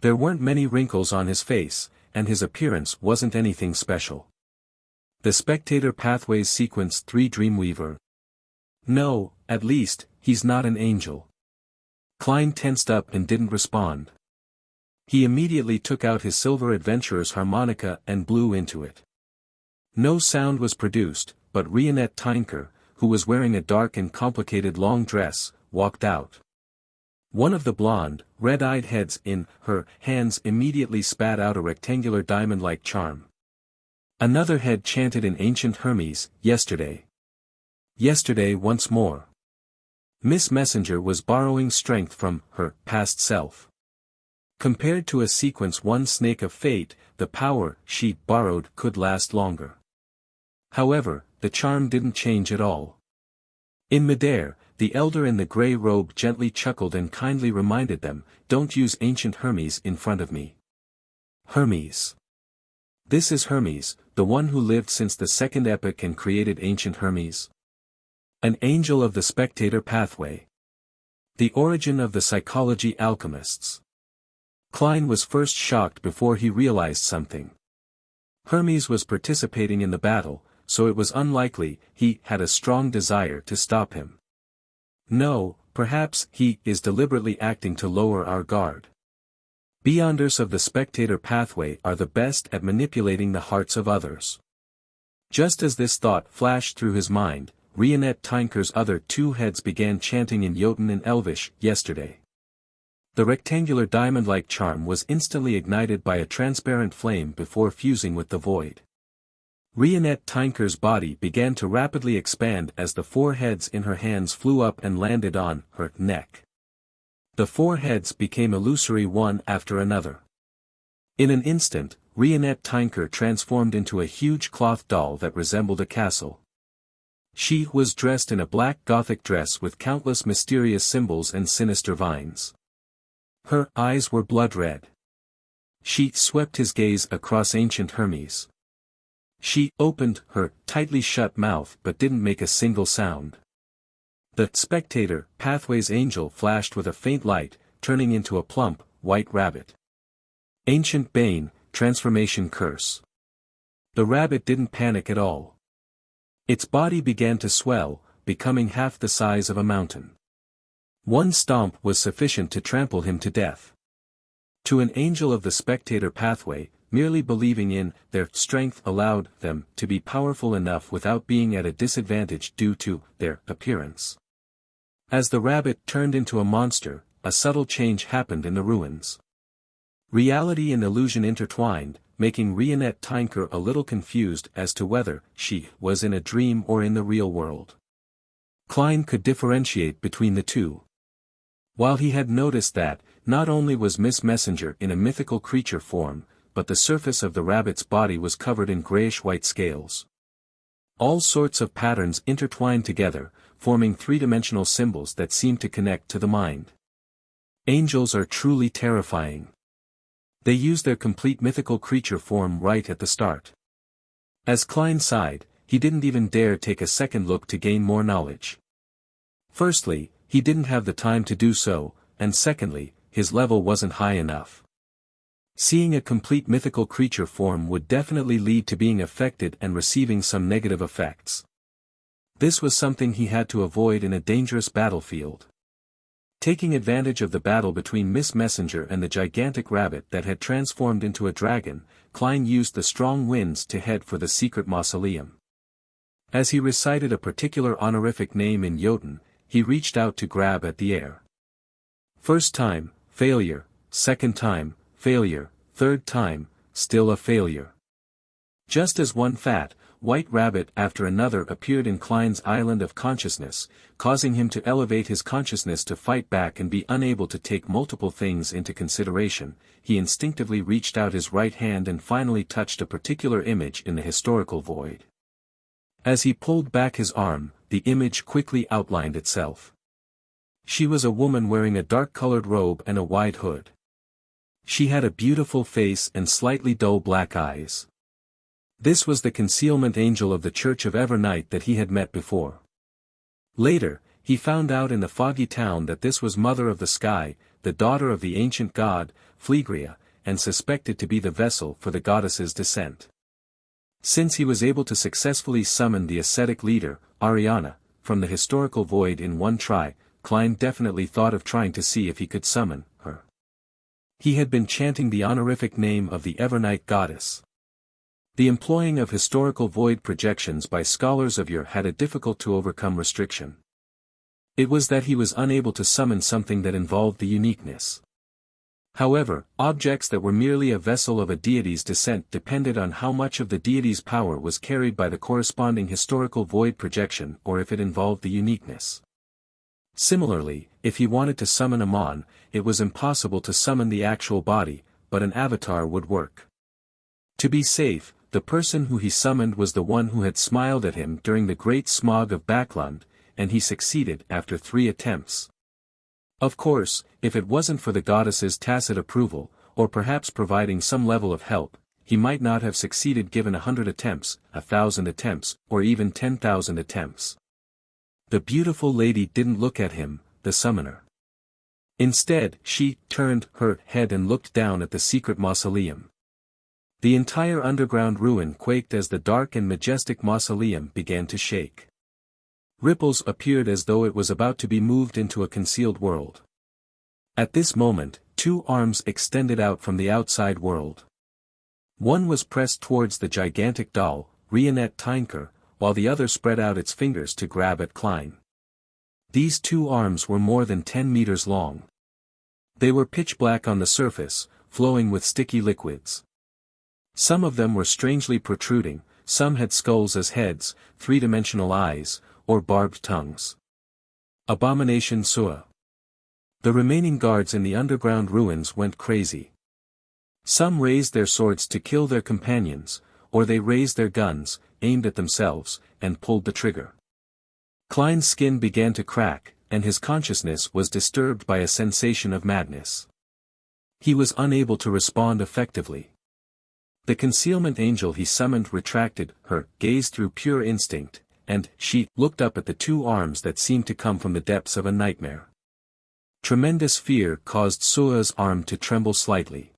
There weren't many wrinkles on his face, and his appearance wasn't anything special. The Spectator Pathways Sequence 3 Dreamweaver. No, at least, he's not an angel. Klein tensed up and didn't respond. He immediately took out his silver adventurer's harmonica and blew into it. No sound was produced, but Rionette Tynker, who was wearing a dark and complicated long dress, walked out. One of the blonde, red-eyed heads in her hands immediately spat out a rectangular diamond-like charm. Another head chanted in ancient Hermes, yesterday. Yesterday once more. Miss Messenger was borrowing strength from her past self. Compared to a sequence 1 Snake of Fate, the power she borrowed could last longer. However, the charm didn't change at all. In midair, the elder in the grey robe gently chuckled and kindly reminded them, don't use ancient Hermes in front of me. Hermes. This is Hermes, the one who lived since the second epoch and created ancient Hermes. An angel of the Spectator Pathway. The origin of the psychology alchemists. Klein was first shocked before he realized something. Hermes was participating in the battle, so it was unlikely he had a strong desire to stop him. No, perhaps he is deliberately acting to lower our guard. Beyonders of the Spectator Pathway are the best at manipulating the hearts of others. Just as this thought flashed through his mind, Rionette Tynker's other 2 heads began chanting in Jotun and Elvish, yesterday. The rectangular diamond-like charm was instantly ignited by a transparent flame before fusing with the void. Rionette Tynker's body began to rapidly expand as the 4 heads in her hands flew up and landed on her neck. The 4 heads became illusory one after another. In an instant, Rionette Tynker transformed into a huge cloth doll that resembled a castle. She was dressed in a black Gothic dress with countless mysterious symbols and sinister vines. Her eyes were blood red. She swept his gaze across ancient Hermes. She opened her tightly shut mouth but didn't make a single sound. The Spectator Pathways angel flashed with a faint light, turning into a plump, white rabbit. Ancient Bane, transformation curse. The rabbit didn't panic at all. Its body began to swell, becoming half the size of a mountain. One stomp was sufficient to trample him to death. To an angel of the spectator pathway, merely believing in their strength allowed them to be powerful enough without being at a disadvantage due to their appearance. As the rabbit turned into a monster, a subtle change happened in the ruins. Reality and illusion intertwined, making Rionette Tinker a little confused as to whether she was in a dream or in the real world. Klein could differentiate between the two. While he had noticed that, not only was Miss Messenger in a mythical creature form, but the surface of the rabbit's body was covered in grayish-white scales. All sorts of patterns intertwined together, forming three-dimensional symbols that seemed to connect to the mind. Angels are truly terrifying. They use their complete mythical creature form right at the start. As Klein sighed, he didn't even dare take a second look to gain more knowledge. Firstly, he didn't have the time to do so, and secondly, his level wasn't high enough. Seeing a complete mythical creature form would definitely lead to being affected and receiving some negative effects. This was something he had to avoid in a dangerous battlefield. Taking advantage of the battle between Miss Messenger and the gigantic rabbit that had transformed into a dragon, Klein used the strong winds to head for the secret mausoleum. As he recited a particular honorific name in Jotun, he reached out to grab at the air. First time, failure, second time, failure, third time, still a failure. Just as one fat, white rabbit after another appeared in Klein's island of consciousness, causing him to elevate his consciousness to fight back and be unable to take multiple things into consideration, he instinctively reached out his right hand and finally touched a particular image in the historical void. As he pulled back his arm, the image quickly outlined itself. She was a woman wearing a dark-colored robe and a wide hood. She had a beautiful face and slightly dull black eyes. This was the concealment angel of the Church of Evernight that he had met before. Later, he found out in the foggy town that this was Mother of the Sky, the daughter of the ancient god, Phlegria, and suspected to be the vessel for the goddess's descent. Since he was able to successfully summon the ascetic leader, Ariana, from the historical void in one try, Klein definitely thought of trying to see if he could summon her. He had been chanting the honorific name of the Evernight goddess. The employing of historical void projections by scholars of yore had a difficult to overcome restriction. It was that he was unable to summon something that involved the uniqueness. However, objects that were merely a vessel of a deity's descent depended on how much of the deity's power was carried by the corresponding historical void projection or if it involved the uniqueness. Similarly, if he wanted to summon a mon, it was impossible to summon the actual body, but an avatar would work. To be safe, the person who he summoned was the one who had smiled at him during the Great Smog of Backlund, and he succeeded after 3 attempts. Of course, if it wasn't for the goddess's tacit approval, or perhaps providing some level of help, he might not have succeeded given 100 attempts, 1,000 attempts, or even 10,000 attempts. The beautiful lady didn't look at him, the summoner. Instead, she turned her head and looked down at the secret mausoleum. The entire underground ruin quaked as the dark and majestic mausoleum began to shake. Ripples appeared as though it was about to be moved into a concealed world. At this moment, 2 arms extended out from the outside world. One was pressed towards the gigantic doll, Rionette Tinker, while the other spread out its fingers to grab at Klein. These 2 arms were more than 10 meters long. They were pitch black on the surface, flowing with sticky liquids. Some of them were strangely protruding, some had skulls as heads, 3-dimensional eyes, or barbed tongues. Abomination Sua. The remaining guards in the underground ruins went crazy. Some raised their swords to kill their companions, or they raised their guns, aimed at themselves, and pulled the trigger. Klein's skin began to crack, and his consciousness was disturbed by a sensation of madness. He was unable to respond effectively. The concealment angel he summoned retracted her gaze through pure instinct, and she looked up at the 2 arms that seemed to come from the depths of a nightmare. Tremendous fear caused Sua's arm to tremble slightly.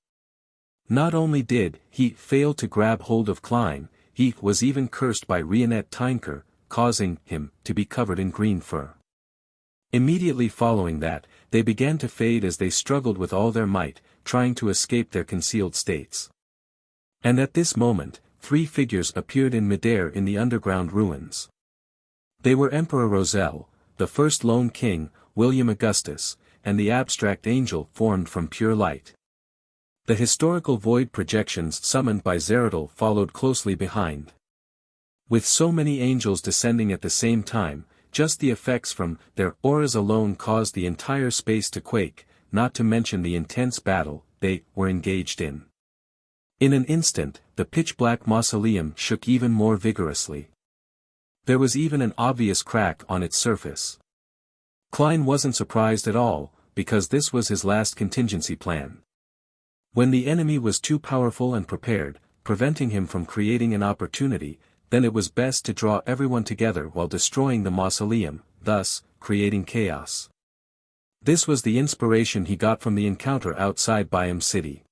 Not only did he fail to grab hold of Klein, he was even cursed by Rionette Tinker, causing him to be covered in green fur. Immediately following that, they began to fade as they struggled with all their might, trying to escape their concealed states. And at this moment, 3 figures appeared in midair in the underground ruins. They were Emperor Roselle, the first lone king, William Augustus, and the abstract angel formed from pure light. The historical void projections summoned by Zeradal followed closely behind. With so many angels descending at the same time, just the effects from their auras alone caused the entire space to quake, not to mention the intense battle they were engaged in. In an instant, the pitch-black mausoleum shook even more vigorously. There was even an obvious crack on its surface. Klein wasn't surprised at all, because this was his last contingency plan. When the enemy was too powerful and prepared, preventing him from creating an opportunity, then it was best to draw everyone together while destroying the mausoleum, thus, creating chaos. This was the inspiration he got from the encounter outside Biome City.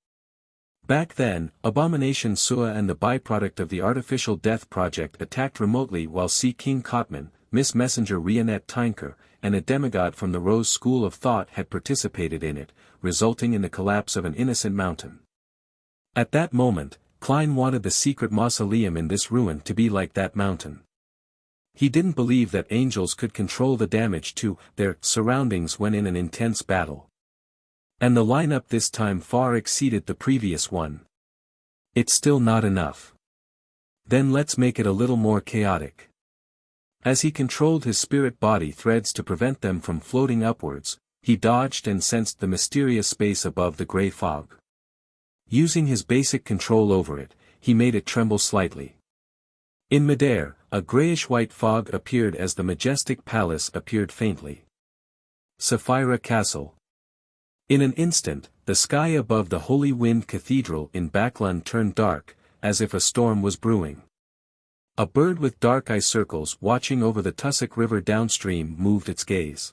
Back then, Abomination Sua and the byproduct of the Artificial Death Project attacked remotely while Sea King Kotman, Miss Messenger Rionette Tinker, and a demigod from the Rose School of Thought had participated in it, resulting in the collapse of an innocent mountain. At that moment, Klein wanted the secret mausoleum in this ruin to be like that mountain. He didn't believe that angels could control the damage to their surroundings when in an intense battle. And the lineup this time far exceeded the previous one. It's still not enough. Then let's make it a little more chaotic. As he controlled his spirit body threads to prevent them from floating upwards, he dodged and sensed the mysterious space above the grey fog. Using his basic control over it, he made it tremble slightly. In midair, a grayish-white fog appeared as the majestic palace appeared faintly. Sapphira Castle. In an instant, the sky above the Holy Wind Cathedral in Backlund turned dark, as if a storm was brewing. A bird with dark eye circles watching over the tussock river downstream moved its gaze.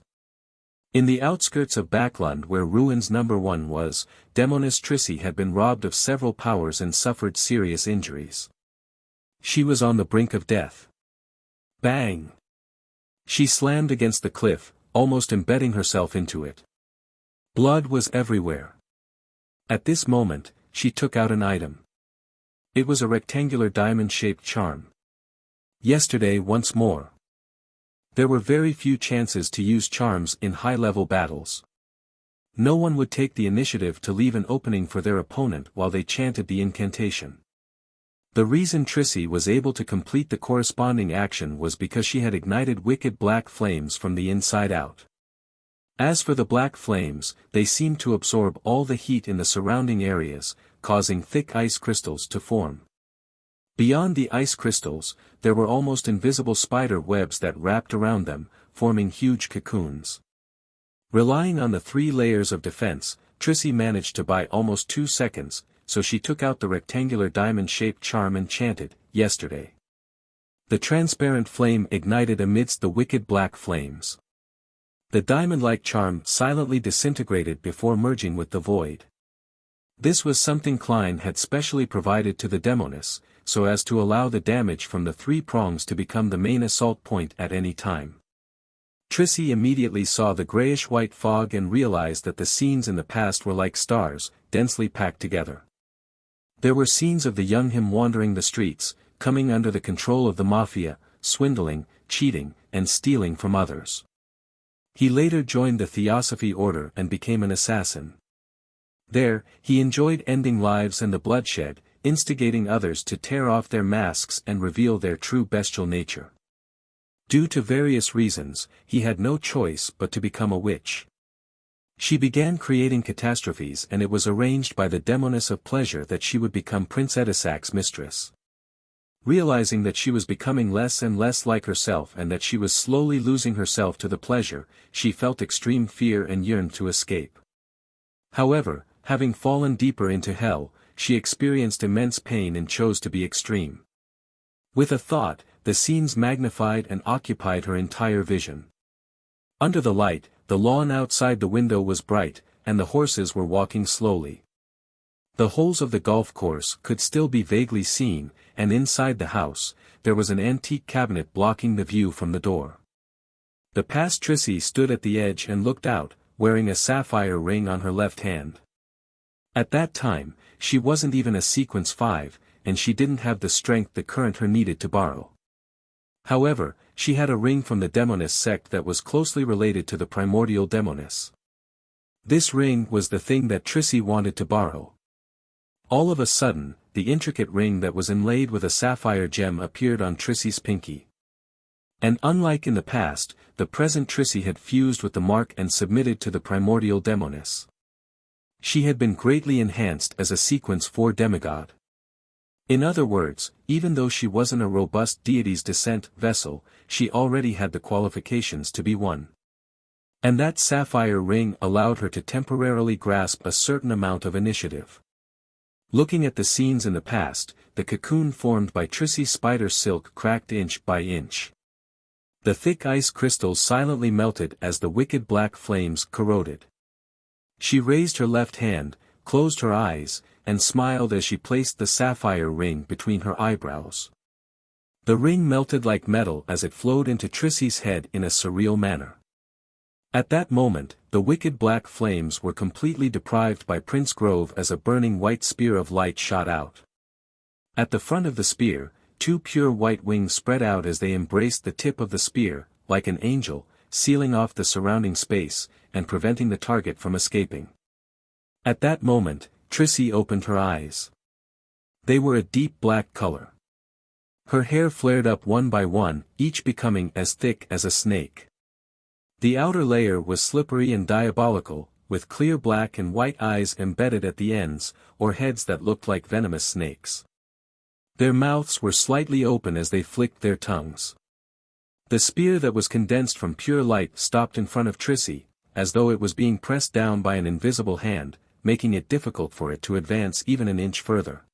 In the outskirts of Backlund where Ruins No. 1 was, Demoness Trissy had been robbed of several powers and suffered serious injuries. She was on the brink of death. Bang! She slammed against the cliff, almost embedding herself into it. Blood was everywhere. At this moment, she took out an item. It was a rectangular diamond-shaped charm. Yesterday once more. There were very few chances to use charms in high-level battles. No one would take the initiative to leave an opening for their opponent while they chanted the incantation. The reason Trissy was able to complete the corresponding action was because she had ignited wicked black flames from the inside out. As for the black flames, they seemed to absorb all the heat in the surrounding areas, causing thick ice crystals to form. Beyond the ice crystals, there were almost invisible spider webs that wrapped around them, forming huge cocoons. Relying on the 3 layers of defense, Trissy managed to buy almost 2 seconds, so she took out the rectangular diamond-shaped charm and chanted, "Yesterday." The transparent flame ignited amidst the wicked black flames. The diamond-like charm silently disintegrated before merging with the void. This was something Klein had specially provided to the Demoness, so as to allow the damage from the 3 prongs to become the main assault point at any time. Trissy immediately saw the grayish-white fog and realized that the scenes in the past were like stars, densely packed together. There were scenes of the young him wandering the streets, coming under the control of the mafia, swindling, cheating, and stealing from others. He later joined the Theosophy Order and became an assassin. There, he enjoyed ending lives and the bloodshed, instigating others to tear off their masks and reveal their true bestial nature. Due to various reasons, he had no choice but to become a witch. She began creating catastrophes and it was arranged by the Demoness of Pleasure that she would become Prince Edisac's mistress. Realizing that she was becoming less and less like herself and that she was slowly losing herself to the pleasure, she felt extreme fear and yearned to escape. However, having fallen deeper into hell, she experienced immense pain and chose to be extreme. With a thought, the scenes magnified and occupied her entire vision. Under the light, the lawn outside the window was bright, and the horses were walking slowly. The holes of the golf course could still be vaguely seen, and inside the house, there was an antique cabinet blocking the view from the door. The past Trissy stood at the edge and looked out, wearing a sapphire ring on her left hand. At that time, she wasn't even a sequence 5, and she didn't have the strength the current her needed to borrow. However, she had a ring from the Demoness sect that was closely related to the primordial Demoness. This ring was the thing that Trissy wanted to borrow. All of a sudden, the intricate ring that was inlaid with a sapphire gem appeared on Trissy's pinky. And unlike in the past, the present Trissy had fused with the mark and submitted to the primordial Demoness. She had been greatly enhanced as a sequence 4 demigod. In other words, even though she wasn't a robust deity's descent vessel, she already had the qualifications to be one. And that sapphire ring allowed her to temporarily grasp a certain amount of initiative. Looking at the scenes in the past, the cocoon formed by Trissy's spider silk cracked inch by inch. The thick ice crystals silently melted as the wicked black flames corroded. She raised her left hand, closed her eyes, and smiled as she placed the sapphire ring between her eyebrows. The ring melted like metal as it flowed into Trissy's head in a surreal manner. At that moment, the wicked black flames were completely deprived by Prince Grove as a burning white spear of light shot out. At the front of the spear, 2 pure white wings spread out as they embraced the tip of the spear, like an angel, sealing off the surrounding space, and preventing the target from escaping. At that moment, Trissy opened her eyes. They were a deep black color. Her hair flared up one by one, each becoming as thick as a snake. The outer layer was slippery and diabolical, with clear black and white eyes embedded at the ends, or heads that looked like venomous snakes. Their mouths were slightly open as they flicked their tongues. The spear that was condensed from pure light stopped in front of Trissy, as though it was being pressed down by an invisible hand, making it difficult for it to advance even an inch further.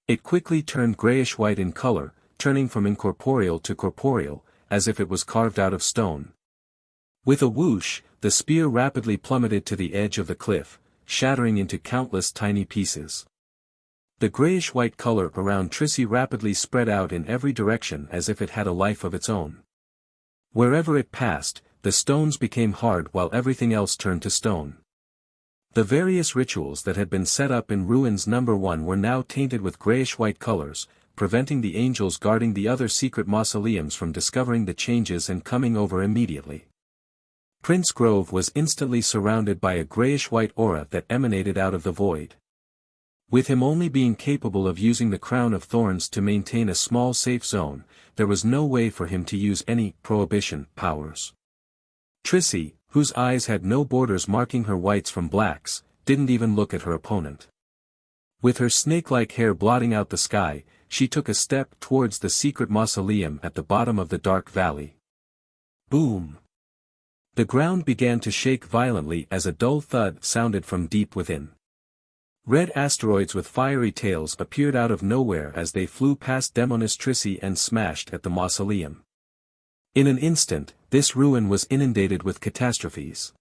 It quickly turned grayish-white in color, turning from incorporeal to corporeal, as if it was carved out of stone. With a whoosh, the spear rapidly plummeted to the edge of the cliff, shattering into countless tiny pieces. The grayish-white color around Trissy rapidly spread out in every direction as if it had a life of its own. Wherever it passed, the stones became hard while everything else turned to stone. The various rituals that had been set up in Ruins No. 1 were now tainted with grayish-white colors, preventing the angels guarding the other secret mausoleums from discovering the changes and coming over immediately. Prince Grove was instantly surrounded by a grayish-white aura that emanated out of the void. With him only being capable of using the crown of thorns to maintain a small safe zone, there was no way for him to use any prohibition powers. Trissy, whose eyes had no borders marking her whites from blacks, didn't even look at her opponent. With her snake-like hair blotting out the sky, she took a step towards the secret mausoleum at the bottom of the dark valley. Boom! The ground began to shake violently as a dull thud sounded from deep within. Red asteroids with fiery tails appeared out of nowhere as they flew past Demoness Trissy and smashed at the mausoleum. In an instant, this ruin was inundated with catastrophes.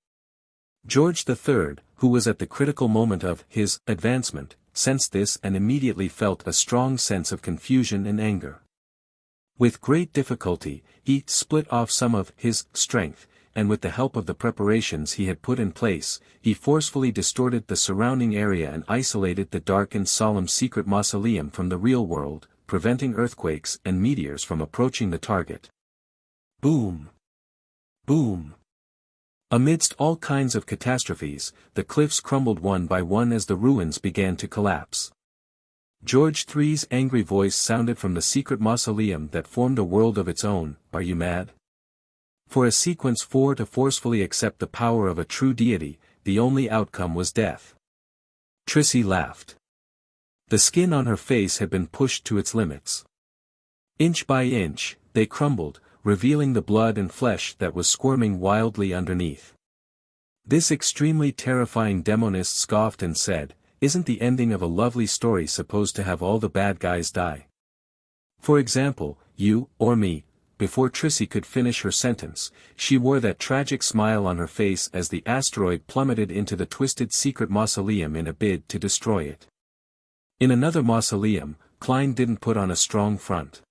George III, who was at the critical moment of his advancement, sensed this and immediately felt a strong sense of confusion and anger. With great difficulty, he split off some of his strength, and with the help of the preparations he had put in place, he forcefully distorted the surrounding area and isolated the dark and solemn secret mausoleum from the real world, preventing earthquakes and meteors from approaching the target. Boom! Boom! Amidst all kinds of catastrophes, the cliffs crumbled one by one as the ruins began to collapse. George III's angry voice sounded from the secret mausoleum that formed a world of its own. Are you mad? For a sequence 4 to forcefully accept the power of a true deity, the only outcome was death. Trissy laughed. The skin on her face had been pushed to its limits. Inch by inch, they crumbled, revealing the blood and flesh that was squirming wildly underneath. This extremely terrifying demonist scoffed and said, "Isn't the ending of a lovely story supposed to have all the bad guys die? For example, you, or me." Before Trissy could finish her sentence, she wore that tragic smile on her face as the asteroid plummeted into the twisted secret mausoleum in a bid to destroy it. In another mausoleum, Klein didn't put on a strong front.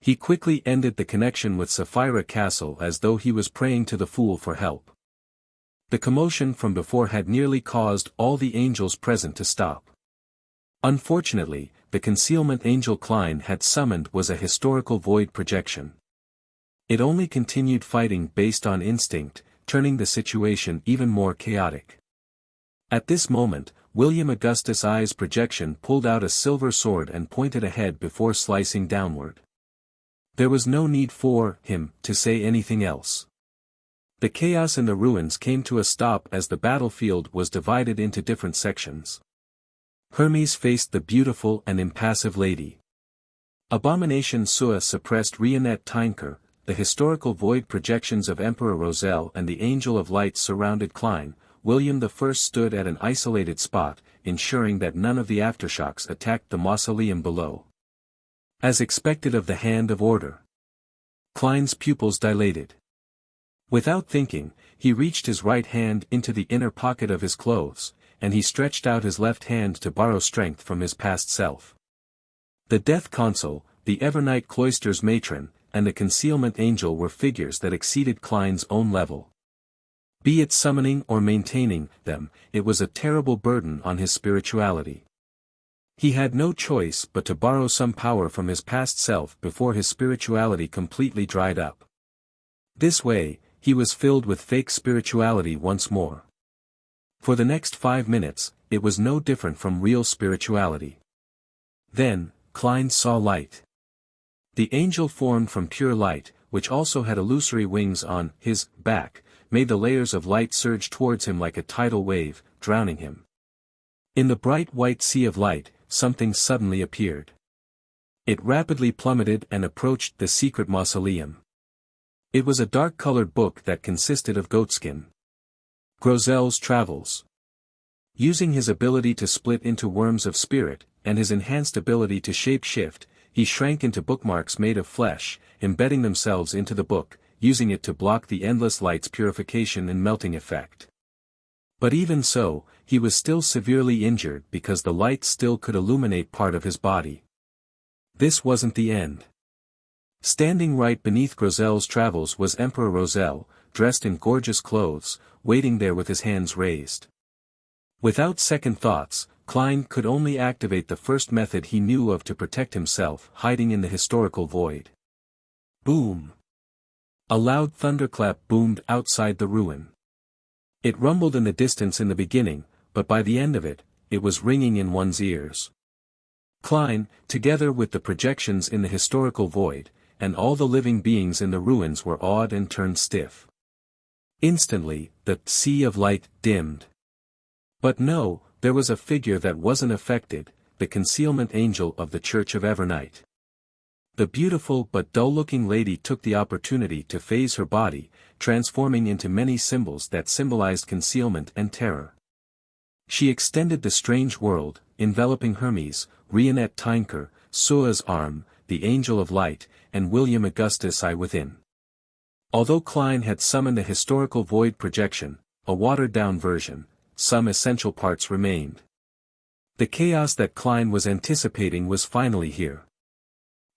He quickly ended the connection with Sapphira Castle as though he was praying to the fool for help. The commotion from before had nearly caused all the angels present to stop. Unfortunately, the concealment angel Klein had summoned was a historical void projection. It only continued fighting based on instinct, turning the situation even more chaotic. At this moment, William Augustus I's projection pulled out a silver sword and pointed ahead before slicing downward. There was no need for him to say anything else. The chaos in the ruins came to a stop as the battlefield was divided into different sections. Hermes faced the beautiful and impassive lady. Abomination Sua suppressed Rionette Tinker, the historical void projections of Emperor Roselle and the Angel of Light surrounded Klein. William I stood at an isolated spot, ensuring that none of the aftershocks attacked the mausoleum below. As expected of the Hand of Order, Klein's pupils dilated. Without thinking, he reached his right hand into the inner pocket of his clothes, and he stretched out his left hand to borrow strength from his past self. The Death Consul, the Evernight Cloister's matron, and the Concealment Angel were figures that exceeded Klein's own level. Be it summoning or maintaining them, it was a terrible burden on his spirituality. He had no choice but to borrow some power from his past self before his spirituality completely dried up. This way, he was filled with fake spirituality once more. For the next 5 minutes, it was no different from real spirituality. Then, Klein saw light. The angel formed from pure light, which also had illusory wings on his back, made the layers of light surge towards him like a tidal wave, drowning him. In the bright white sea of light, something suddenly appeared. It rapidly plummeted and approached the secret mausoleum. It was a dark-colored book that consisted of goatskin. Groselle's Travels. Using his ability to split into worms of spirit, and his enhanced ability to shape-shift, he shrank into bookmarks made of flesh, embedding themselves into the book, using it to block the endless light's purification and melting effect. But even so, he was still severely injured because the light still could illuminate part of his body. This wasn't the end. Standing right beneath Groselle's Travels was Emperor Roselle, dressed in gorgeous clothes, waiting there with his hands raised. Without second thoughts, Klein could only activate the first method he knew of to protect himself, hiding in the historical void. Boom! A loud thunderclap boomed outside the ruin. It rumbled in the distance in the beginning, but by the end of it, it was ringing in one's ears. Klein, together with the projections in the historical void, and all the living beings in the ruins were awed and turned stiff. Instantly, the sea of light dimmed. But no, there was a figure that wasn't affected, the concealment angel of the Church of Evernight. The beautiful but dull-looking lady took the opportunity to phase her body, transforming into many symbols that symbolized concealment and terror. She extended the strange world, enveloping Hermes, Rionette Tinker, Sua's arm, the Angel of Light, and William Augustus I within. Although Klein had summoned a historical void projection, a watered-down version, some essential parts remained. The chaos that Klein was anticipating was finally here.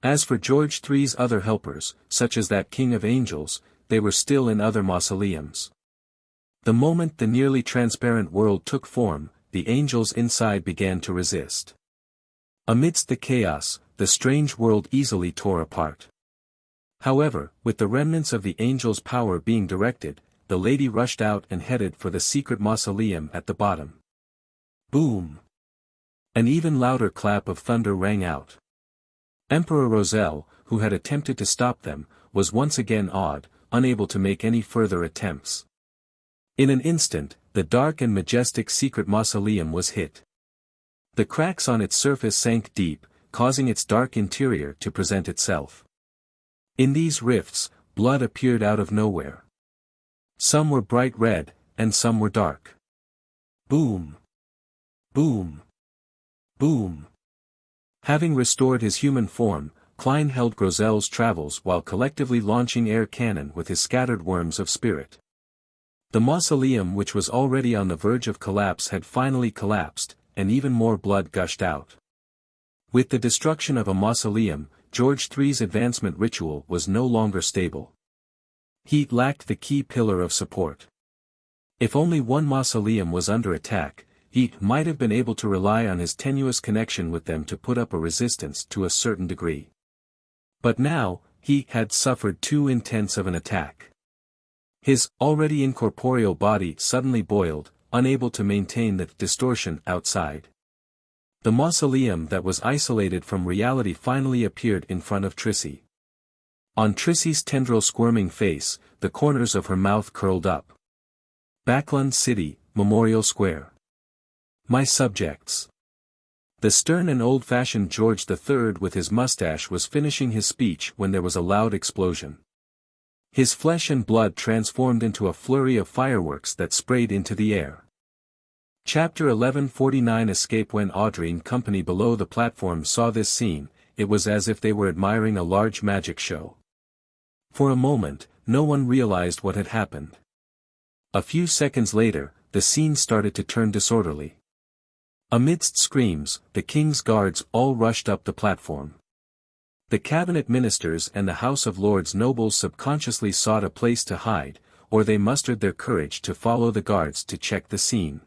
As for George III's other helpers, such as that King of Angels, they were still in other mausoleums. The moment the nearly transparent world took form, the angels inside began to resist. Amidst the chaos, the strange world easily tore apart. However, with the remnants of the angels' power being directed, the lady rushed out and headed for the secret mausoleum at the bottom. Boom! An even louder clap of thunder rang out. Emperor Roselle, who had attempted to stop them, was once again awed, unable to make any further attempts. In an instant, the dark and majestic secret mausoleum was hit. The cracks on its surface sank deep, causing its dark interior to present itself. In these rifts, blood appeared out of nowhere. Some were bright red, and some were dark. Boom! Boom! Boom! Having restored his human form, Klein held Groselle's Travels while collectively launching air cannon with his scattered worms of spirit. The mausoleum, which was already on the verge of collapse, had finally collapsed, and even more blood gushed out. With the destruction of a mausoleum, George III's advancement ritual was no longer stable. He lacked the key pillar of support. If only one mausoleum was under attack, he might have been able to rely on his tenuous connection with them to put up a resistance to a certain degree. But now, he had suffered too intense of an attack. His already incorporeal body suddenly boiled, unable to maintain the distortion outside. The mausoleum that was isolated from reality finally appeared in front of Trissy. On Trissy's tendril squirming face, the corners of her mouth curled up. Backlund City, Memorial Square. My subjects. The stern and old-fashioned George III with his mustache was finishing his speech when there was a loud explosion. His flesh and blood transformed into a flurry of fireworks that sprayed into the air. Chapter 1149 Escape. When Audrey and company below the platform saw this scene, it was as if they were admiring a large magic show. For a moment, no one realized what had happened. A few seconds later, the scene started to turn disorderly. Amidst screams, the king's guards all rushed up the platform. The cabinet ministers and the House of Lords nobles subconsciously sought a place to hide, or they mustered their courage to follow the guards to check the scene.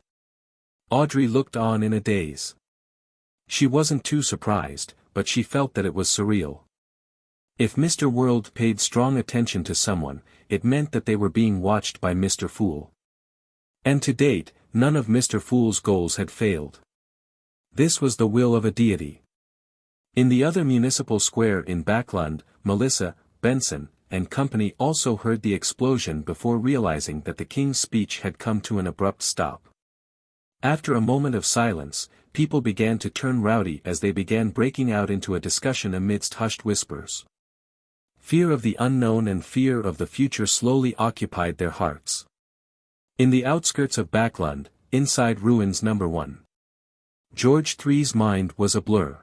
Audrey looked on in a daze. She wasn't too surprised, but she felt that it was surreal. If Mr. World paid strong attention to someone, it meant that they were being watched by Mr. Fool. And to date, none of Mr. Fool's goals had failed. This was the will of a deity. In the other municipal square in Backlund, Melissa, Benson, and company also heard the explosion before realizing that the king's speech had come to an abrupt stop. After a moment of silence, people began to turn rowdy as they began breaking out into a discussion amidst hushed whispers. Fear of the unknown and fear of the future slowly occupied their hearts. In the outskirts of Backlund, inside ruins number 1. George III's mind was a blur.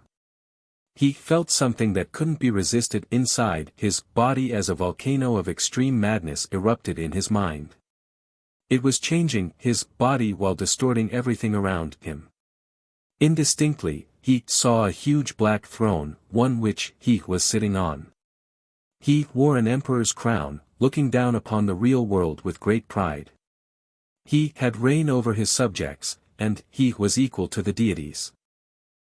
He felt something that couldn't be resisted inside his body as a volcano of extreme madness erupted in his mind. It was changing his body while distorting everything around him. Indistinctly, he saw a huge black throne, one which he was sitting on. He wore an emperor's crown, looking down upon the real world with great pride. He had reign over his subjects, and he was equal to the deities.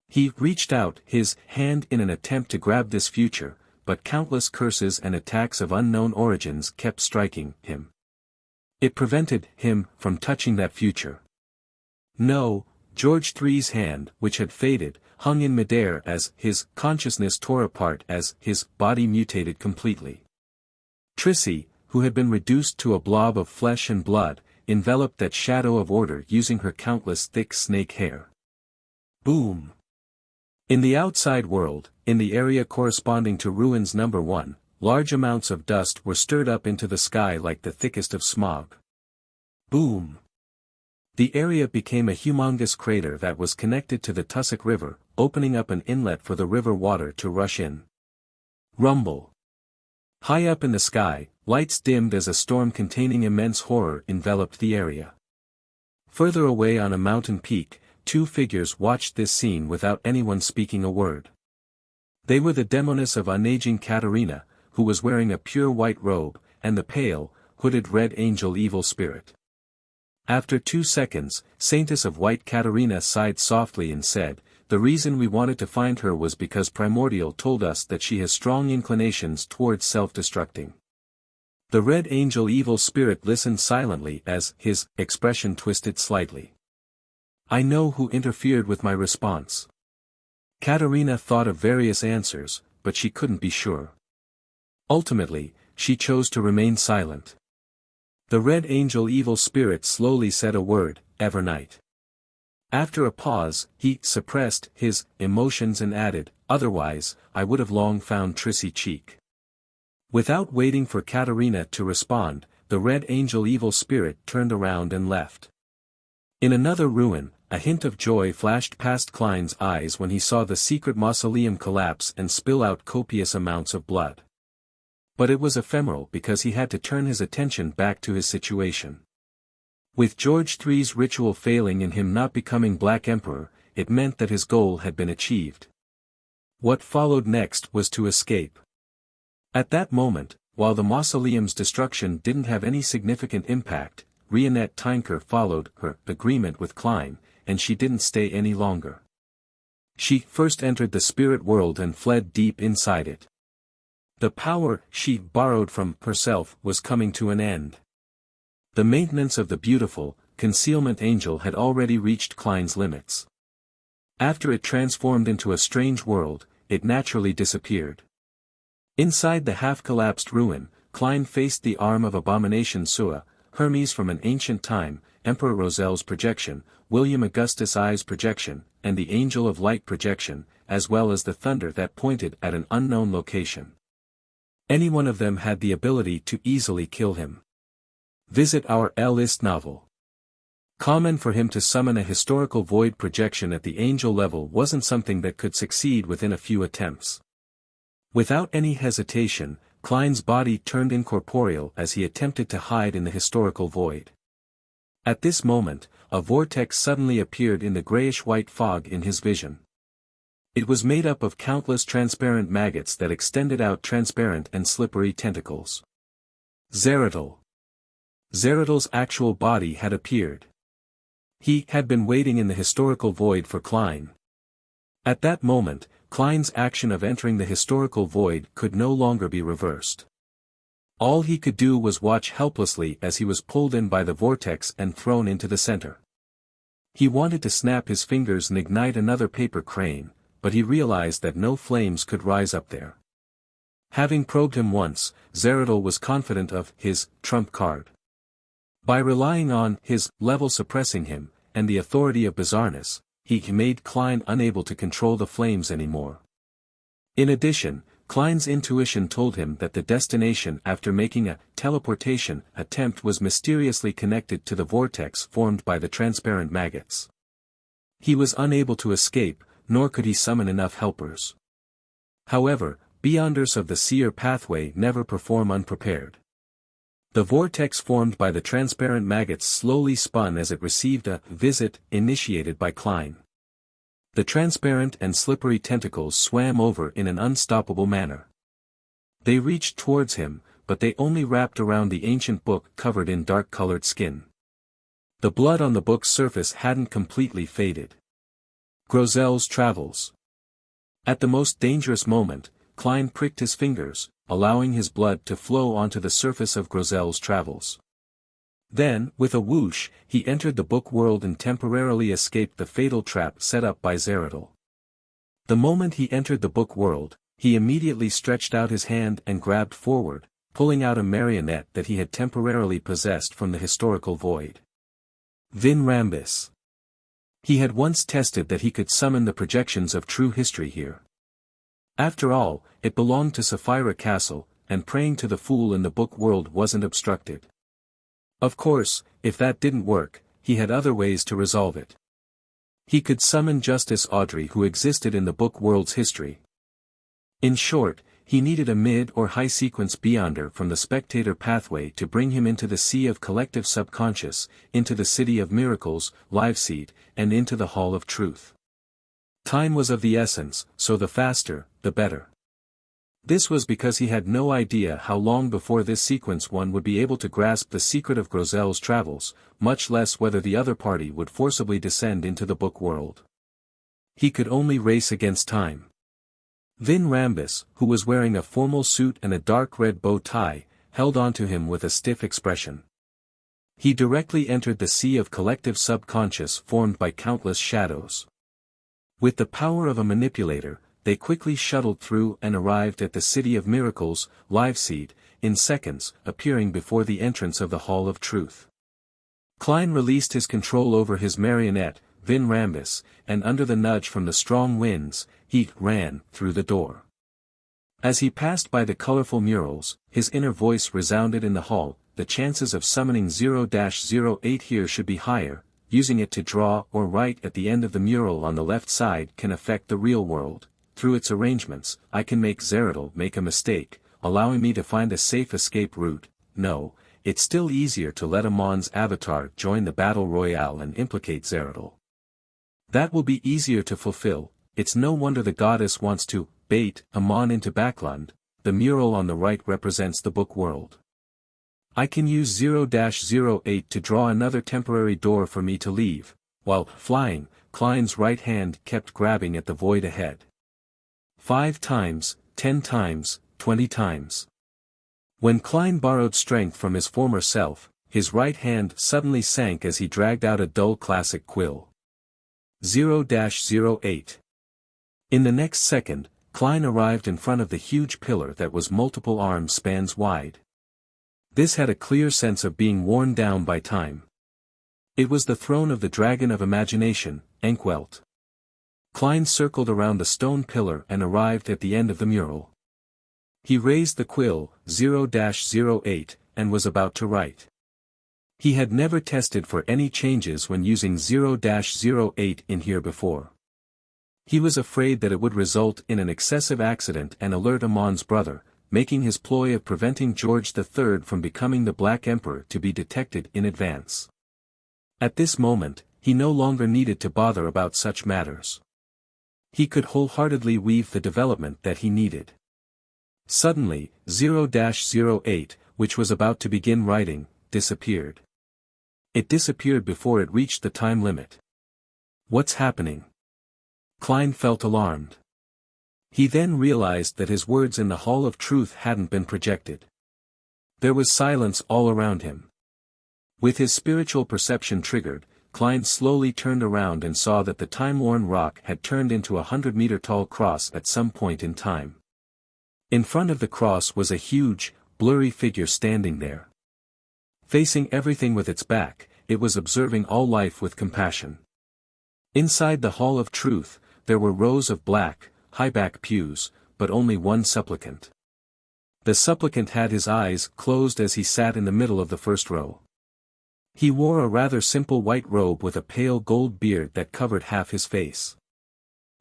He reached out his hand in an attempt to grab this future, but countless curses and attacks of unknown origins kept striking him. It prevented him from touching that future. No, George III's hand, which had faded, hung in midair as his consciousness tore apart as his body mutated completely. Trissy, who had been reduced to a blob of flesh and blood, enveloped that shadow of order using her countless thick snake hair. Boom! In the outside world, in the area corresponding to ruins number 1, large amounts of dust were stirred up into the sky like the thickest of smog. Boom! The area became a humongous crater that was connected to the Tussock River, opening up an inlet for the river water to rush in. Rumble! High up in the sky, lights dimmed as a storm containing immense horror enveloped the area. Further away on a mountain peak, 2 figures watched this scene without anyone speaking a word. They were the demoness of unaging Katerina, who was wearing a pure white robe, and the pale, hooded red angel evil spirit. After 2 seconds, Saintess of White Katerina sighed softly and said, "The reason we wanted to find her was because Primordial told us that she has strong inclinations towards self-destructing." The red angel evil spirit listened silently as his expression twisted slightly. "I know who interfered with my response." Katerina thought of various answers, but she couldn't be sure. Ultimately, she chose to remain silent. The red angel evil spirit slowly said a word, "Evernight." After a pause, he suppressed his emotions and added, "Otherwise, I would have long found Trissy cheek." Without waiting for Katerina to respond, the red angel evil spirit turned around and left. In another ruin, a hint of joy flashed past Klein's eyes when he saw the secret mausoleum collapse and spill out copious amounts of blood. But it was ephemeral because he had to turn his attention back to his situation. With George III's ritual failing and him not becoming Black Emperor, it meant that his goal had been achieved. What followed next was to escape. At that moment, while the mausoleum's destruction didn't have any significant impact, Rionette Tinker followed her agreement with Klein, and she didn't stay any longer. She first entered the spirit world and fled deep inside it. The power she borrowed from herself was coming to an end. The maintenance of the beautiful, concealment angel had already reached Klein's limits. After it transformed into a strange world, it naturally disappeared. Inside the half-collapsed ruin, Klein faced the arm of Abomination Sua, Hermes from an ancient time, Emperor Rosel's projection, William Augustus I's projection, and the Angel of Light projection, as well as the thunder that pointed at an unknown location. Any one of them had the ability to easily kill him. Visit our L-list novel. Common for him to summon a historical void projection at the angel level wasn't something that could succeed within a few attempts. Without any hesitation, Klein's body turned incorporeal as he attempted to hide in the historical void. At this moment, a vortex suddenly appeared in the grayish-white fog in his vision. It was made up of countless transparent maggots that extended out transparent and slippery tentacles. Zeratul. Zeratul's actual body had appeared. He had been waiting in the historical void for Klein. At that moment, Klein's action of entering the historical void could no longer be reversed. All he could do was watch helplessly as he was pulled in by the vortex and thrown into the center. He wanted to snap his fingers and ignite another paper crane, but he realized that no flames could rise up there. Having probed him once, Zeratul was confident of his trump card. By relying on his level suppressing him, and the authority of bizarreness, he made Klein unable to control the flames anymore. In addition, Klein's intuition told him that the destination after making a teleportation attempt was mysteriously connected to the vortex formed by the transparent maggots. He was unable to escape, nor could he summon enough helpers. However, Beyonders of the seer pathway never perform unprepared. The vortex formed by the transparent maggots slowly spun as it received a visit initiated by Klein. The transparent and slippery tentacles swam over in an unstoppable manner. They reached towards him, but they only wrapped around the ancient book covered in dark-colored skin. The blood on the book's surface hadn't completely faded. Grosel's Travels. At the most dangerous moment, Klein pricked his fingers, allowing his blood to flow onto the surface of Grosel's Travels. Then, with a whoosh, he entered the book world and temporarily escaped the fatal trap set up by Zeratul. The moment he entered the book world, he immediately stretched out his hand and grabbed forward, pulling out a marionette that he had temporarily possessed from the historical void. Vin Rambis. He had once tested that he could summon the projections of true history here. After all, it belonged to Sapphira Castle, and praying to the fool in the book world wasn't obstructed. Of course, if that didn't work, he had other ways to resolve it. He could summon Justice Audrey, who existed in the book world's history. In short, he needed a mid or high sequence beyonder from the spectator pathway to bring him into the sea of collective subconscious, into the city of miracles, live seed, and into the hall of truth. Time was of the essence, so the faster, the better. This was because he had no idea how long before this sequence one would be able to grasp the secret of Grosel's Travels, much less whether the other party would forcibly descend into the book world. He could only race against time. Vin Rambis, who was wearing a formal suit and a dark red bow tie, held onto him with a stiff expression. He directly entered the sea of collective subconscious formed by countless shadows. With the power of a manipulator, they quickly shuttled through and arrived at the City of Miracles, live seed, in seconds, appearing before the entrance of the Hall of Truth. Klein released his control over his marionette, Vin Rambis, and under the nudge from the strong winds, he ran through the door. As he passed by the colorful murals, his inner voice resounded in the hall, the chances of summoning 0-08 here should be higher. Using it to draw or write at the end of the mural on the left side can affect the real world. Through its arrangements, I can make Zeratul make a mistake, allowing me to find a safe escape route. No, it's still easier to let Amon's avatar join the battle royale and implicate Zeratul. That will be easier to fulfill. It's no wonder the goddess wants to bait Amon into Backland. The mural on the right represents the book world. I can use 0-08 to draw another temporary door for me to leave. While flying, Klein's right hand kept grabbing at the void ahead. 5 times, 10 times, 20 times. When Klein borrowed strength from his former self, his right hand suddenly sank as he dragged out a dull classic quill. 0-08. In the next second, Klein arrived in front of the huge pillar that was multiple arm spans wide. This had a clear sense of being worn down by time. It was the throne of the dragon of imagination, Enkwelt. Klein circled around the stone pillar and arrived at the end of the mural. He raised the quill, 0-08, and was about to write. He had never tested for any changes when using 0-08 in here before. He was afraid that it would result in an excessive accident and alert Amon's brother, making his ploy of preventing George III from becoming the Black Emperor to be detected in advance. At this moment, he no longer needed to bother about such matters. He could wholeheartedly weave the development that he needed. Suddenly, 0-08, which was about to begin writing, disappeared. It disappeared before it reached the time limit. What's happening? Klein felt alarmed. He then realized that his words in the Hall of Truth hadn't been projected. There was silence all around him. With his spiritual perception triggered, Klein slowly turned around and saw that the time-worn rock had turned into a 100-meter-tall cross at some point in time. In front of the cross was a huge, blurry figure standing there. Facing everything with its back, it was observing all life with compassion. Inside the Hall of Truth, there were rows of black, high-back pews, but only one supplicant. The supplicant had his eyes closed as he sat in the middle of the first row. He wore a rather simple white robe with a pale gold beard that covered half his face.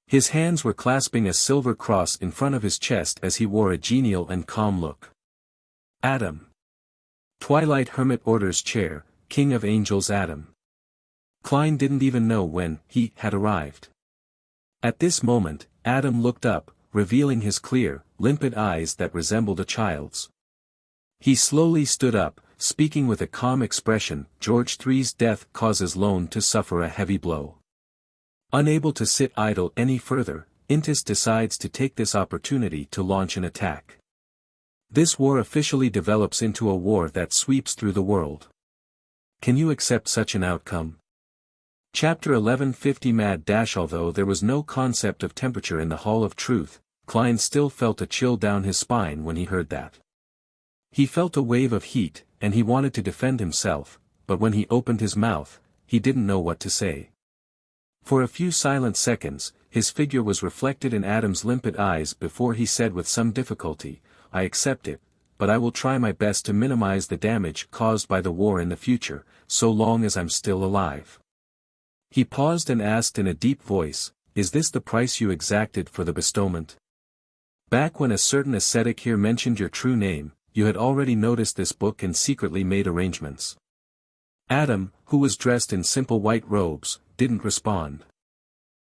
His hands were clasping a silver cross in front of his chest as he wore a genial and calm look. Adam. Twilight Hermit Order's chair, King of Angels Adam. Klein didn't even know when he had arrived. At this moment, Adam looked up, revealing his clear, limpid eyes that resembled a child's. He slowly stood up, speaking with a calm expression. George III's death causes Lone to suffer a heavy blow. Unable to sit idle any further, Intis decides to take this opportunity to launch an attack. This war officially develops into a war that sweeps through the world. Can you accept such an outcome? Chapter 1150 Mad Dash. Although there was no concept of temperature in the Hall of Truth, Klein still felt a chill down his spine when he heard that. He felt a wave of heat, and he wanted to defend himself, but when he opened his mouth, he didn't know what to say. For a few silent seconds, his figure was reflected in Adam's limpid eyes before he said with some difficulty, "I accept it, but I will try my best to minimize the damage caused by the war in the future, so long as I'm still alive." He paused and asked in a deep voice, "Is this the price you exacted for the bestowment? Back when a certain ascetic here mentioned your true name, you had already noticed this book and secretly made arrangements." Adam, who was dressed in simple white robes, didn't respond.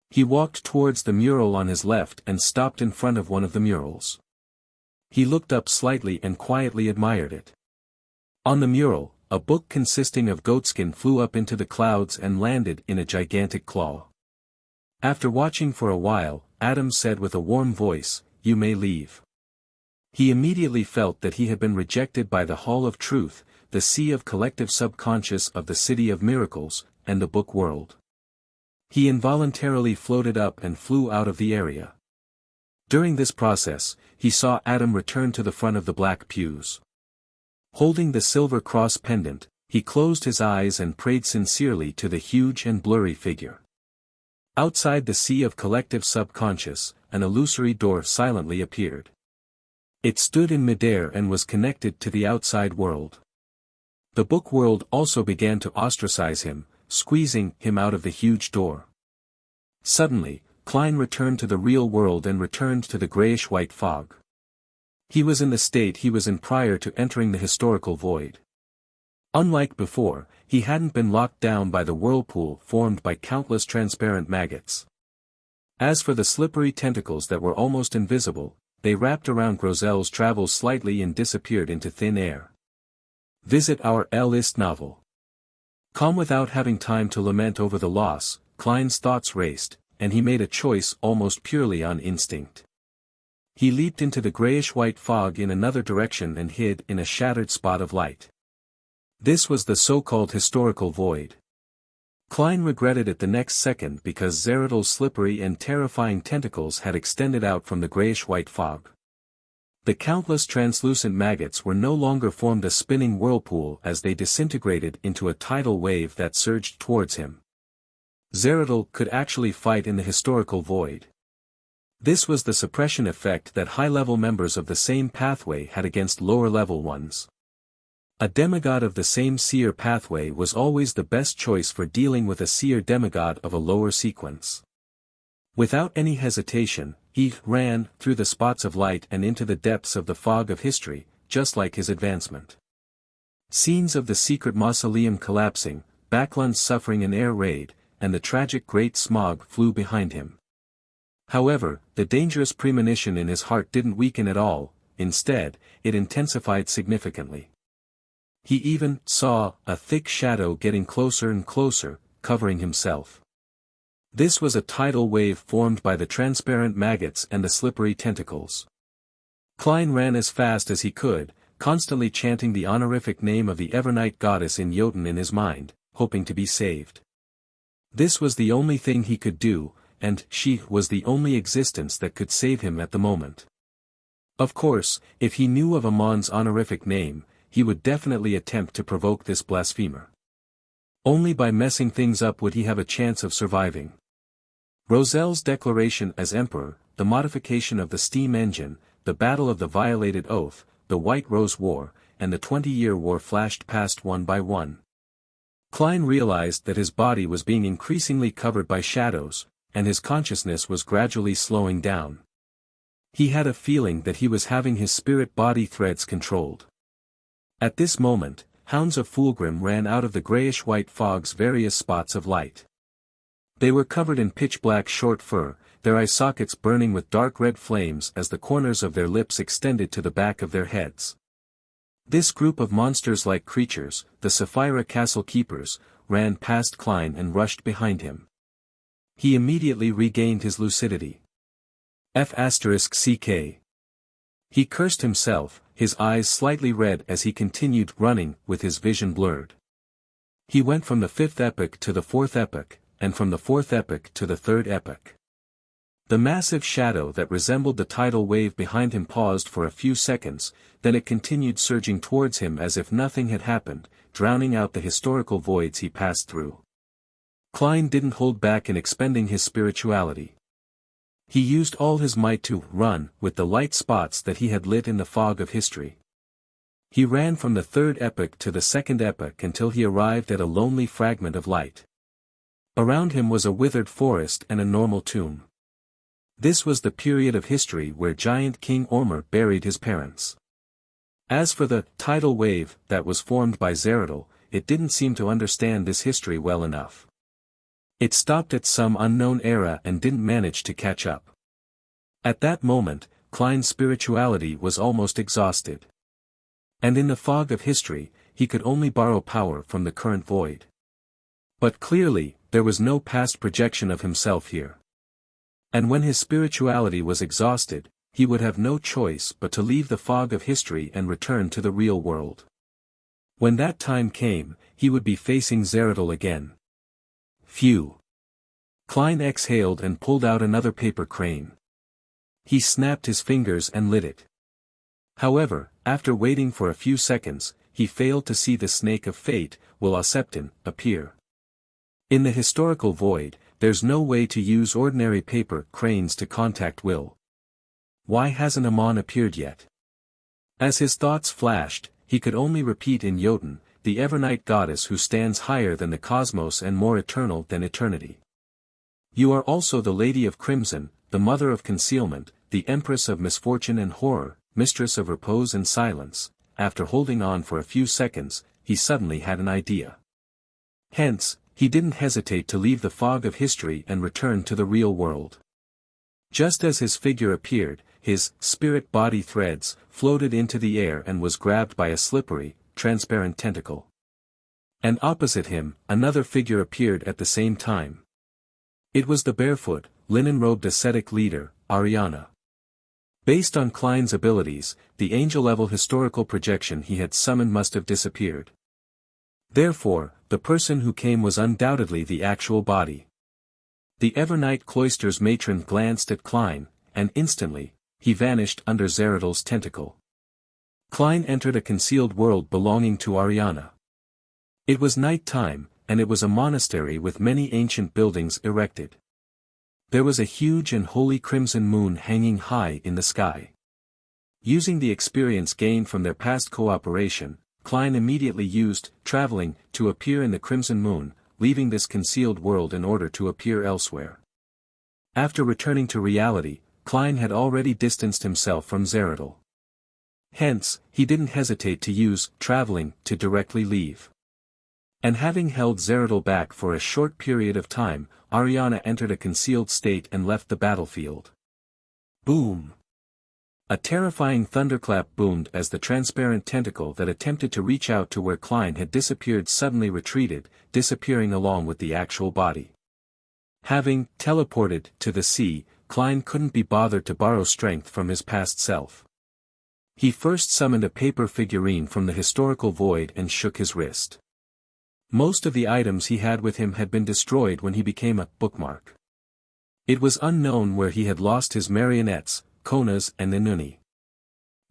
He walked towards the mural on his left and stopped in front of one of the murals. He looked up slightly and quietly admired it. On the mural, a book consisting of goatskin flew up into the clouds and landed in a gigantic claw. After watching for a while, Adam said with a warm voice, "You may leave." He immediately felt that he had been rejected by the Hall of Truth, the sea of collective subconscious of the City of Miracles, and the book world. He involuntarily floated up and flew out of the area. During this process, he saw Adam return to the front of the black pews. Holding the silver cross pendant, he closed his eyes and prayed sincerely to the huge and blurry figure. Outside the sea of collective subconscious, an illusory door silently appeared. It stood in midair and was connected to the outside world. The book world also began to ostracize him, squeezing him out of the huge door. Suddenly, Klein returned to the real world and returned to the grayish-white fog. He was in the state he was in prior to entering the historical void. Unlike before, he hadn't been locked down by the whirlpool formed by countless transparent maggots. As for the slippery tentacles that were almost invisible, they wrapped around Grosel's travels slightly and disappeared into thin air. Visit our List novel. Calm without having time to lament over the loss, Klein's thoughts raced, and he made a choice almost purely on instinct. He leaped into the grayish-white fog in another direction and hid in a shattered spot of light. This was the so-called historical void. Klein regretted it the next second because Zeradol's slippery and terrifying tentacles had extended out from the grayish-white fog. The countless translucent maggots were no longer formed a spinning whirlpool as they disintegrated into a tidal wave that surged towards him. Zeradol could actually fight in the historical void. This was the suppression effect that high-level members of the same pathway had against lower-level ones. A demigod of the same seer pathway was always the best choice for dealing with a seer demigod of a lower sequence. Without any hesitation, he ran through the spots of light and into the depths of the fog of history, just like his advancement. Scenes of the secret mausoleum collapsing, Backlund's suffering an air raid, and the tragic Great Smog flew behind him. However, the dangerous premonition in his heart didn't weaken at all, instead, it intensified significantly. He even saw a thick shadow getting closer and closer, covering himself. This was a tidal wave formed by the transparent maggots and the slippery tentacles. Klein ran as fast as he could, constantly chanting the honorific name of the Evernight goddess in Jotun in his mind, hoping to be saved. This was the only thing he could do, and she was the only existence that could save him at the moment. Of course, if he knew of Amon's honorific name, he would definitely attempt to provoke this blasphemer. Only by messing things up would he have a chance of surviving. Rosel's declaration as emperor, the modification of the steam engine, the battle of the violated oath, the White Rose War, and the 20-year war flashed past one by one. Klein realized that his body was being increasingly covered by shadows, and his consciousness was gradually slowing down. He had a feeling that he was having his spirit-body threads controlled. At this moment, hounds of Fulgrim ran out of the grayish-white fog's various spots of light. They were covered in pitch-black short fur, their eye sockets burning with dark red flames as the corners of their lips extended to the back of their heads. This group of monsters-like creatures, the Sapphira Castle Keepers, ran past Klein and rushed behind him. He immediately regained his lucidity. F***ck. He cursed himself, his eyes slightly red as he continued running with his vision blurred. He went from the fifth epoch to the fourth epoch, and from the fourth epoch to the third epoch. The massive shadow that resembled the tidal wave behind him paused for a few seconds, then it continued surging towards him as if nothing had happened, drowning out the historical voids he passed through. Klein didn't hold back in expending his spirituality. He used all his might to run with the light spots that he had lit in the fog of history. He ran from the third epoch to the second epoch until he arrived at a lonely fragment of light. Around him was a withered forest and a normal tomb. This was the period of history where giant King Ormur buried his parents. As for the tidal wave that was formed by Zeradol, it didn't seem to understand this history well enough. It stopped at some unknown era and didn't manage to catch up. At that moment, Klein's spirituality was almost exhausted. And in the fog of history, he could only borrow power from the current void. But clearly, there was no past projection of himself here. And when his spirituality was exhausted, he would have no choice but to leave the fog of history and return to the real world. When that time came, he would be facing Zeradol again. Phew. Klein exhaled and pulled out another paper crane. He snapped his fingers and lit it. However, after waiting for a few seconds, he failed to see the snake of fate, Will Oseptin, appear. In the historical void, there's no way to use ordinary paper cranes to contact Will. Why hasn't Amon appeared yet? As his thoughts flashed, he could only repeat in Jotun, the Evernight goddess who stands higher than the cosmos and more eternal than eternity. You are also the Lady of Crimson, the Mother of Concealment, the Empress of Misfortune and Horror, Mistress of Repose and Silence. After holding on for a few seconds, he suddenly had an idea. Hence, he didn't hesitate to leave the fog of history and return to the real world. Just as his figure appeared, his spirit-body threads floated into the air and was grabbed by a slippery, transparent tentacle. And opposite him, another figure appeared at the same time. It was the barefoot, linen-robed ascetic leader, Ariana. Based on Klein's abilities, the angel-level historical projection he had summoned must have disappeared. Therefore, the person who came was undoubtedly the actual body. The Evernight Cloister's matron glanced at Klein, and instantly, he vanished under Zeradal's tentacle. Klein entered a concealed world belonging to Ariana. It was night time, and it was a monastery with many ancient buildings erected. There was a huge and holy crimson moon hanging high in the sky. Using the experience gained from their past cooperation, Klein immediately used traveling to appear in the crimson moon, leaving this concealed world in order to appear elsewhere. After returning to reality, Klein had already distanced himself from Zeradal. Hence, he didn't hesitate to use traveling to directly leave. And having held Zeradal back for a short period of time, Ariana entered a concealed state and left the battlefield. Boom! A terrifying thunderclap boomed as the transparent tentacle that attempted to reach out to where Klein had disappeared suddenly retreated, disappearing along with the actual body. Having teleported to the sea, Klein couldn't be bothered to borrow strength from his past self. He first summoned a paper figurine from the historical void and shook his wrist. Most of the items he had with him had been destroyed when he became a bookmark. It was unknown where he had lost his marionettes, Konas and Inuni.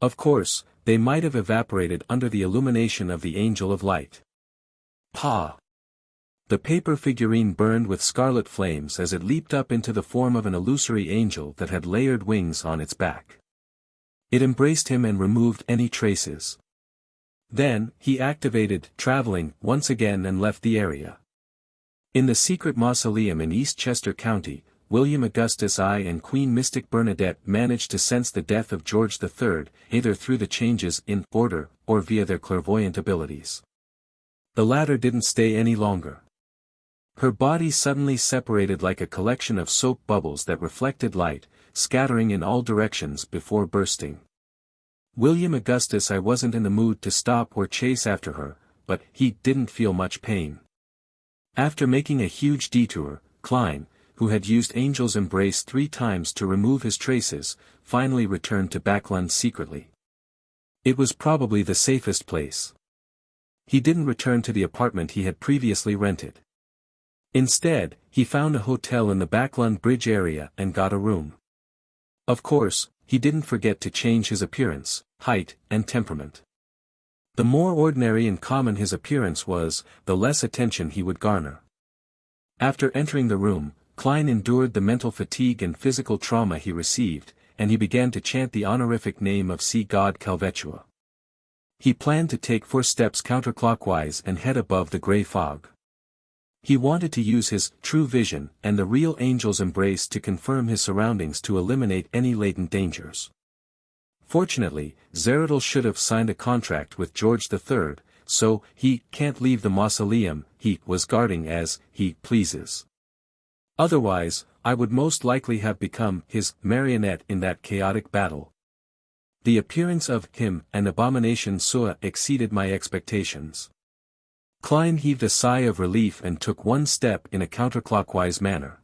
Of course, they might have evaporated under the illumination of the Angel of Light. Pa! The paper figurine burned with scarlet flames as it leaped up into the form of an illusory angel that had layered wings on its back. It embraced him and removed any traces. Then, he activated traveling once again and left the area. In the secret mausoleum in East Chester County, William Augustus I and Queen Mystic Bernadette managed to sense the death of George III, either through the changes in order or via their clairvoyant abilities. The latter didn't stay any longer. Her body suddenly separated like a collection of soap bubbles that reflected light, scattering in all directions before bursting. William Augustus I wasn't in the mood to stop or chase after her, but he didn't feel much pain. After making a huge detour, Klein, who had used Angel's Embrace 3 times to remove his traces, finally returned to Backlund secretly. It was probably the safest place. He didn't return to the apartment he had previously rented. Instead, he found a hotel in the Backlund Bridge area and got a room. Of course, he didn't forget to change his appearance, height, and temperament. The more ordinary and common his appearance was, the less attention he would garner. After entering the room, Klein endured the mental fatigue and physical trauma he received, and he began to chant the honorific name of sea god Calvetua. He planned to take 4 steps counterclockwise and head above the gray fog. He wanted to use his true vision and the real Angel's Embrace to confirm his surroundings to eliminate any latent dangers. Fortunately, Zeradal should have signed a contract with George III, so he can't leave the mausoleum he was guarding as he pleases. Otherwise, I would most likely have become his marionette in that chaotic battle. The appearance of him and Abomination Sua exceeded my expectations. Klein heaved a sigh of relief and took 1 step in a counterclockwise manner.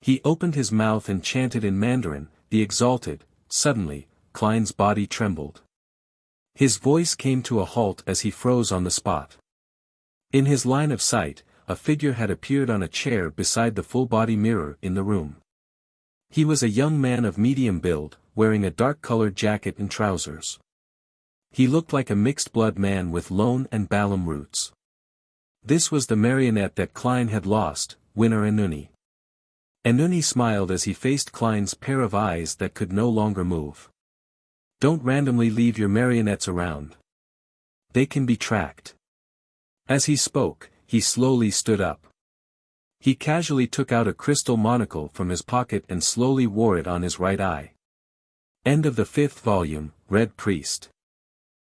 He opened his mouth and chanted in Mandarin, the exalted. Suddenly, Klein's body trembled. His voice came to a halt as he froze on the spot. In his line of sight, a figure had appeared on a chair beside the full-body mirror in the room. He was a young man of medium build, wearing a dark-colored jacket and trousers. He looked like a mixed-blood man with Lone and Balam roots. This was the marionette that Klein had lost, Winner Inuni. Inuni smiled as he faced Klein's pair of eyes that could no longer move. Don't randomly leave your marionettes around. They can be tracked. As he spoke, he slowly stood up. He casually took out a crystal monocle from his pocket and slowly wore it on his right eye. End of the 5th volume, Red Priest.